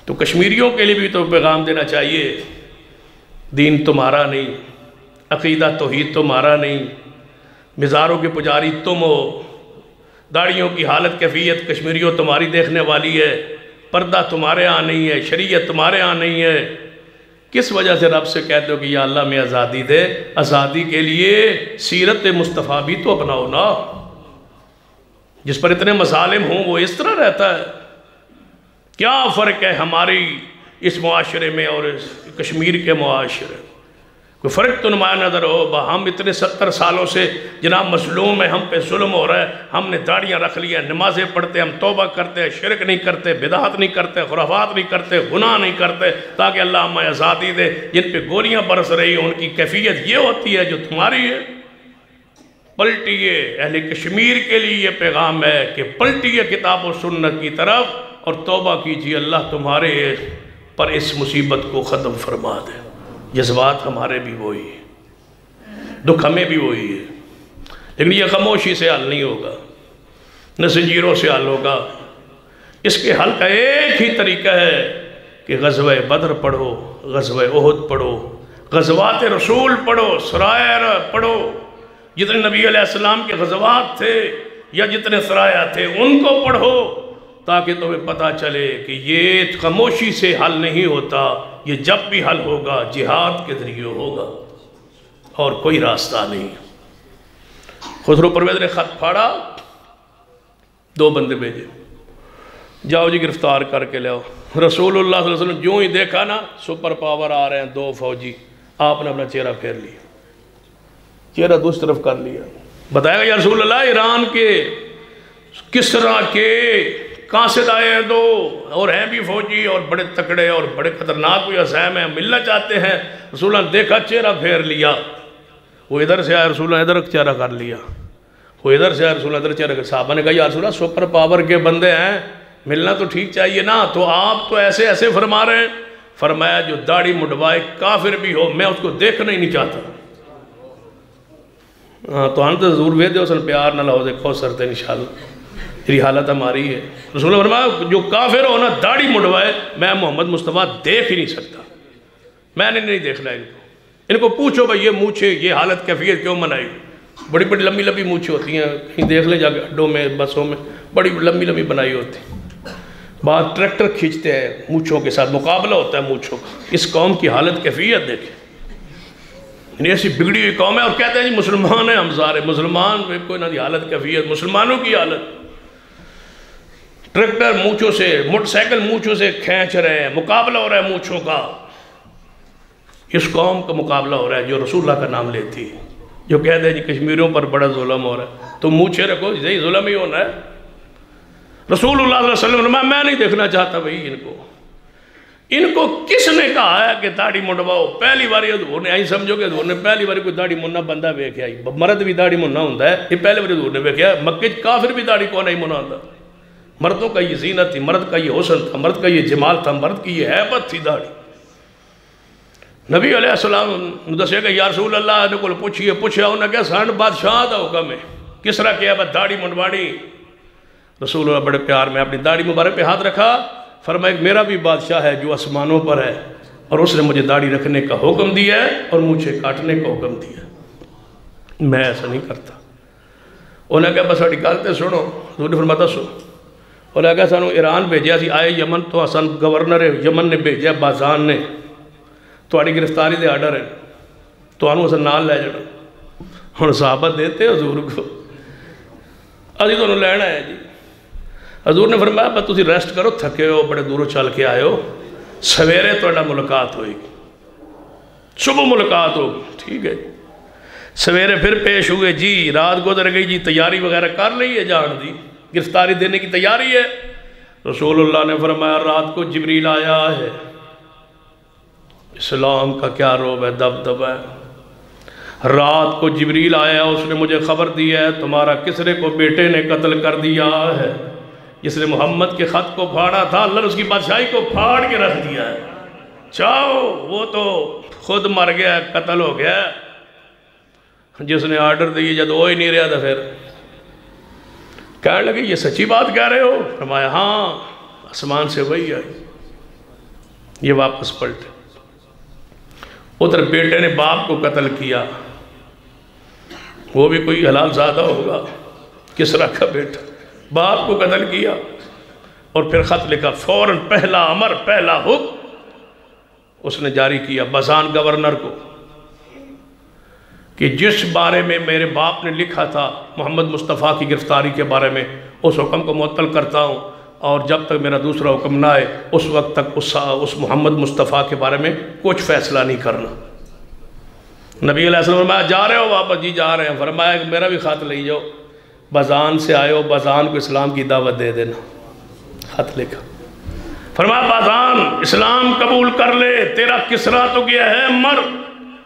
تو کشمیریوں کے لیے بھی تو پیغام دینا چاہیے، دین تمہارا نہیں، عقیدہ توحید تمہارا نہیں، مزاروں کے پجاری تم ہو، داڑیوں کی حالت کیفیت کشمیریوں تمہاری دیکھنے والی ہے، پردہ تمہارے ہاں نہیں ہے، شریعت تمہارے ہاں نہیں ہے۔ کس وجہ سے رب سے کہتے ہو کہ یا اللہ میں آزادی دے؟ آزادی کے لیے سیرت مصطفیٰ بھی تو اپناؤ نا، جس پر اتنے مظالم ہوں وہ اس طرح رہتا ہے۔ کیا فرق ہے ہماری اس معاشرے میں اور اس کشمیر کے معاشرے میں؟ کوئی فرق تو نمایاں نظر ہو؟ ہم اتنے 70 سالوں سے جناب مظلوم ہیں، ہم پہ ظلم ہو رہا ہے، ہم نے داڑیاں رکھ لی ہیں، نمازیں پڑھتے ہیں، ہم توبہ کرتے ہیں، شرک نہیں کرتے، بدعات نہیں کرتے، خرافات نہیں کرتے، گناہ نہیں کرتے، تاکہ اللہ ہمیں آزادی دے۔ جن پہ گولیاں برس رہی ہیں ان کی کیفیت یہ ہوتی ہے جو تمہاری ہے۔ پلٹیے، اہل کشمیر کے لیے یہ پیغام ہے کہ پلٹیے کتاب و سنت کی طرف اور توبہ کیجیے، اللہ تمہارے پر اس مصیبت کو ختم فرما دے۔ جذبات ہمارے بھی وہی ہے، دکھ ہمیں بھی وہی ہے، لیکن یہ خاموشی سے حل نہیں ہوگا، نہ زنجیروں سے حل ہوگا۔ اس کے حل کا ایک ہی طریقہ ہے کہ غزوہ بدر پڑھو، غزوہ احد پڑھو، غزوات رسول پڑھو، سرائر پڑھو، جتنے نبی علیہ السلام کے غزوات تھے یا جتنے سرایہ تھے ان کو پڑھو، تاکہ تمہیں پتہ چلے کہ یہ خاموشی سے حل نہیں ہوتا، یہ جب بھی حل ہوگا جہاد کے ذریعے ہوگا اور کوئی راستہ نہیں۔ خسرو پرویز نے خط پھاڑا، 2 بندے بھیجے، جاؤ جی گرفتار کر کے لاؤ۔ رسول اللہ صلی اللہ علیہ وسلم جو ہی دیکھا نا سپر پاور آ رہے ہیں 2 فوجی، آپ نے اپنا چہرہ پھیر لیا، چہرہ دوسری طرف کر لیا، بتایا گا یا رسول اللہ ایران کے کسرا کے قاصد آئے ہیں 2 اور ہیں بھی فوجی اور بڑے تکڑے اور بڑے خطرناک کوئی عزائم ہیں، ملنا چاہتے ہیں۔ رسول اللہ نے دیکھا چہرہ پھیر لیا، وہ ادھر سے آیا، رسول اللہ ادھر چہرہ کر لیا، وہ ادھر سے آیا، رسول اللہ ادھر چہرہ کر۔ صحابہ نے کہا یا رسول اللہ سپر پاور کے بندے ہیں، ملنا تو ٹھیک چاہیے نا، تو آپ تو ایسے ایسے فرما رہے ہیں۔ فرمایا جو داڑھی مڈوائے کافر بھی ہو میں اس کو دیکھنا ہی نہیں چاہتا۔ تو ہم تو ضرور ویدے اسن پیار نہ لاؤ دیکھو سرتے انشاءاللہ، یہ حالت ہماری ہے۔ رسول اللہ فرمایا جو کافر ہو نا داڑھی مڈوائے میں محمد مصطفیٰ دیکھ ہی نہیں سکتا، میں نے نہیں دیکھنا ان کو پوچھو بھائی یہ مونچھے یہ حالت کیفیت کیوں منائی؟ بڑی بڑی لمبی لمبی مونچھیں ہوتی ہیں، کہیں دیکھ لیں جا کے اڈوں میں بسوں میں بڑی لمبی لمبی بنائی ہوتی ہیں، بعد ٹریکٹر کھینچتے ہیں مونچھوں کے ساتھ، مقابلہ ہوتا ہے مونچھوں کا۔ اس قوم کی حالت کیفیت دیکھیں، یعنی ایسی بگڑی ہوئی قوم ہے اور کہتے ہیں جی مسلمان ہیں ہم سارے مسلمان، کوئی نہ دی حالت کیفیت مسلمانوں کی حالت۔ ٹریکٹر مونچھوں سے، موٹر سائیکل مونچھوں سے کھینچ رہے ہیں، مقابلہ ہو رہا ہے مونچھوں کا۔ اس قوم کا مقابلہ ہو رہا ہے جو رسول اللہ کا نام لیتی ہے، جو کہتے ہیں جی کشمیریوں پر بڑا ظلم ہو رہا ہے، تو مونچھے رکھو یہی ظلم ہی ہونا ہے۔ رسول اللہ صلی اللہ علیہ وسلم میں نہیں دیکھنا چاہتا بھائی ان کو، ان کو کس نے کہا ہے کہ داڑھی منڈواؤ؟ پہلی باری حضور نے آئی سمجھو کہ حضور نے پہلی باری کوئی داڑھی مننا بندہ ویکھیا آئی، مرد بھی داڑھی مننا ہوتا ہے، یہ پہلی باری حضور نے ویکھیا۔ مکے کافر بھی داڑھی کو نہیں منا ہوتا۔ مردوں کا یہ زینت تھی، مرد کا یہ حسن تھا، مرد کا یہ جمال تھا، مرد کی یہ ہیبت تھی داڑھی۔ نبی علیہ السلام دسے کہ یا رسول اللہ نے کو پوچھیا انہوں نے کہا سان بادشاہ دا حکم ہے، کس طرح کیا بات داڑھی منڈوانی؟ رسول اللہ بڑے پیار میں اپنی داڑھی مبارک پہ ہاتھ رکھا، فرمایا کہ میرا بھی بادشاہ ہے جو آسمانوں پر ہے، اور اس نے مجھے داڑھی رکھنے کا حکم دیا ہے اور مجھے کاٹنے کا حکم دیا ہے، میں ایسا نہیں کرتا۔ انہوں نے کہا بس اٹھی گالتے سنو، حضور نے فرماتا سو، انہوں نے کہا سانو ایران بھیجیا سی، آئے یمن تو آسان گورنر یمن نے بھیجیا بازان نے، تھوڑی گرفتاری دے آرڈر ہے، تو آنو اسے نال لے جانا۔ ہن صحابہ دیتے حضور کو، ابھی تو انہوں لینا ہے جی۔ حضور نے فرمایا بس تسی ریسٹ کرو، تھکے ہو، بڑے دوروں چل کے آئے ہو، سویرے تہاڈا ملاقات ہوئی، صبح ملاقات ہوگی، ٹھیک ہے۔ سویرے پھر پیش ہوئے جی، رات گزر گئی جی، تیاری وغیرہ کر لی ہے، جان دی گرفتاری دینے کی تیاری ہے۔ رسول اللہ نے فرمایا رات کو جبریل آیا ہے، اسلام کا کیا روب ہے، دبدبہ ہے۔ رات کو جبریل آیا، اس نے مجھے خبر دی ہے تمہارا کسرے کو بیٹے نے قتل کر دیا ہے، جس نے محمد کے خط کو پھاڑا تھا اللہ نے اس کی بادشاہی کو پھاڑ کے رکھ دیا ہے، چاہو وہ تو خود مر گیا، قتل ہو گیا، جس نے آرڈر دی جب وہ ہی نہیں رہا تھا۔ پھر کہنے لگے یہ سچی بات کہہ رہے ہو؟ فرمایا ہاں، آسمان سے وہی آئی۔ یہ واپس پلٹے، ادھر بیٹے نے باپ کو قتل کیا، وہ بھی کوئی حلال زادہ ہوگا، کسرا کا بیٹا، باپ کو قتل کیا، اور پھر خط لکھا، فوراً پہلا امر، پہلا حکم اس نے جاری کیا بازان گورنر کو کہ جس بارے میں میرے باپ نے لکھا تھا محمد مصطفیٰ کی گرفتاری کے بارے میں، اس حکم کو معطل کرتا ہوں، اور جب تک میرا دوسرا حکم نہ آئے اس وقت تک اس محمد مصطفیٰ کے بارے میں کچھ فیصلہ نہیں کرنا۔ نبی علیہ السلام فرمایا جا رہے ہو واپس؟ جی جا رہے ہیں۔ فرمایا کہ میرا بھی خط لے جاؤ، بازان سے آئے ہو، بازان کو اسلام کی دعوت دے دینا۔ خط لکھا، فرمایا بازان اسلام قبول کر لے، تیرا کسرا تو گیا ہے مر،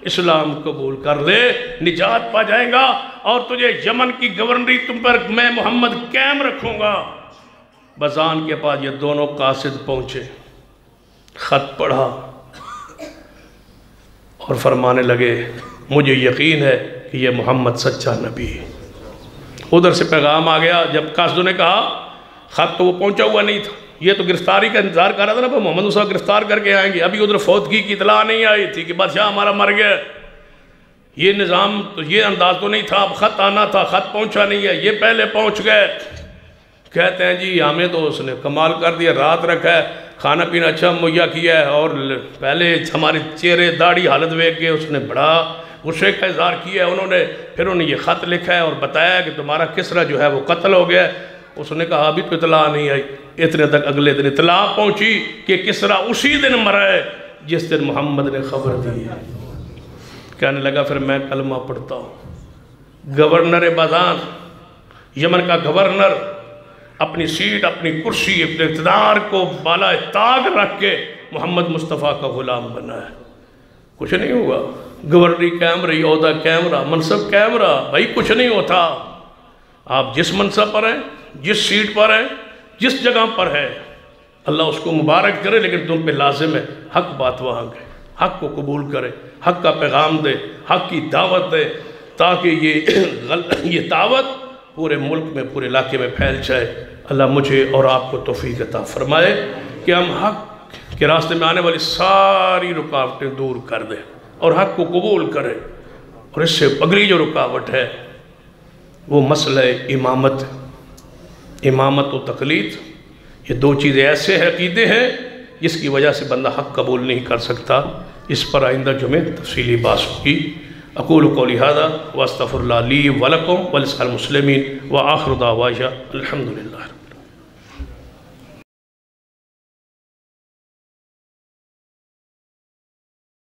اسلام قبول کر لے، نجات پا جائے گا، اور تجھے یمن کی گورنری تم پر میں محمد قائم رکھوں گا۔ بازان کے پاس یہ دونوں قاصد پہنچے، خط پڑھا اور فرمانے لگے مجھے یقین ہے کہ یہ محمد سچا نبی ہے۔ ادھر سے پیغام آ گیا، جب قاصدوں نے کہا خط تو وہ پہنچا ہوا نہیں تھا، یہ تو گرفتاری کا انتظار کر رہا تھا نا، محمد صاحب گرفتار کر کے آئیں گے، ابھی ادھر فوتگی کی اطلاع نہیں آئی تھی کہ بادشاہ ہمارا مر گیا، یہ نظام تو یہ انداز تو نہیں تھا، اب خط آنا تھا، خط پہنچا نہیں ہے، یہ پہلے پہنچ گئے۔ کہتے ہیں جی ہمیں تو اس نے کمال کر دیا، رات رکھا ہے، کھانا پینا اچھا مہیا کیا ہے، اور پہلے ہمارے چہرے داڑھی حالت دیکھ کے اس نے بڑا غصے کا اظہار کیا ہے۔ پھر انہوں نے یہ خط لکھا ہے اور بتایا کہ تمہارا کسرا جو ہے وہ قتل ہو گیا ہے۔ اس نے کہا ابھی تو اطلاع نہیں آئی، اتنے تک اگلے دن اطلاع پہنچی کہ کسرا اسی دن مرا ہے جس دن محمد نے خبر دی ہے۔ کہنے لگا پھر میں کلمہ پڑھتا ہوں۔ گورنر بازان، یمن کا گورنر، اپنی سیٹ، اپنی کرسی، اپنے اقتدار کو بالا تاغ رکھ کے محمد مصطفیٰ کا غلام بنا ہے۔ کچھ نہیں ہوا، گورنری قائم رہی، عہدہ قائم رہا، منصب قائم رہا، بھائی کچھ نہیں ہوتا۔ آپ جس منصب پر ہیں، جس سیٹ پر ہیں، جس جگہ پر ہے، اللہ اس کو مبارک کرے، لیکن تم پہ لازم ہے حق بات وہاں گئے، حق کو قبول کرے، حق کا پیغام دے، حق کی دعوت دے، تاکہ یہ دعوت پورے ملک میں، پورے علاقے میں پھیل جائے۔ اللہ مجھے اور آپ کو توفیق عطا فرمائے کہ ہم حق کے راستے میں آنے والی ساری رکاوٹیں دور کر دیں اور حق کو قبول کریں۔ اور اس سے اگلی جو رکاوٹ ہے وہ مسئلہ امامت و تقلید، یہ دو چیزیں ایسے عقیدے ہیں جس کی وجہ سے بندہ حق قبول نہیں کر سکتا۔ اس پر آئندہ جمعے تفصیلی بات ہوگی۔ اقول قولی ھذا واستغفر اللہ لی ولکم ولسائر المسلمین وآخر دعوانا الحمدللہ۔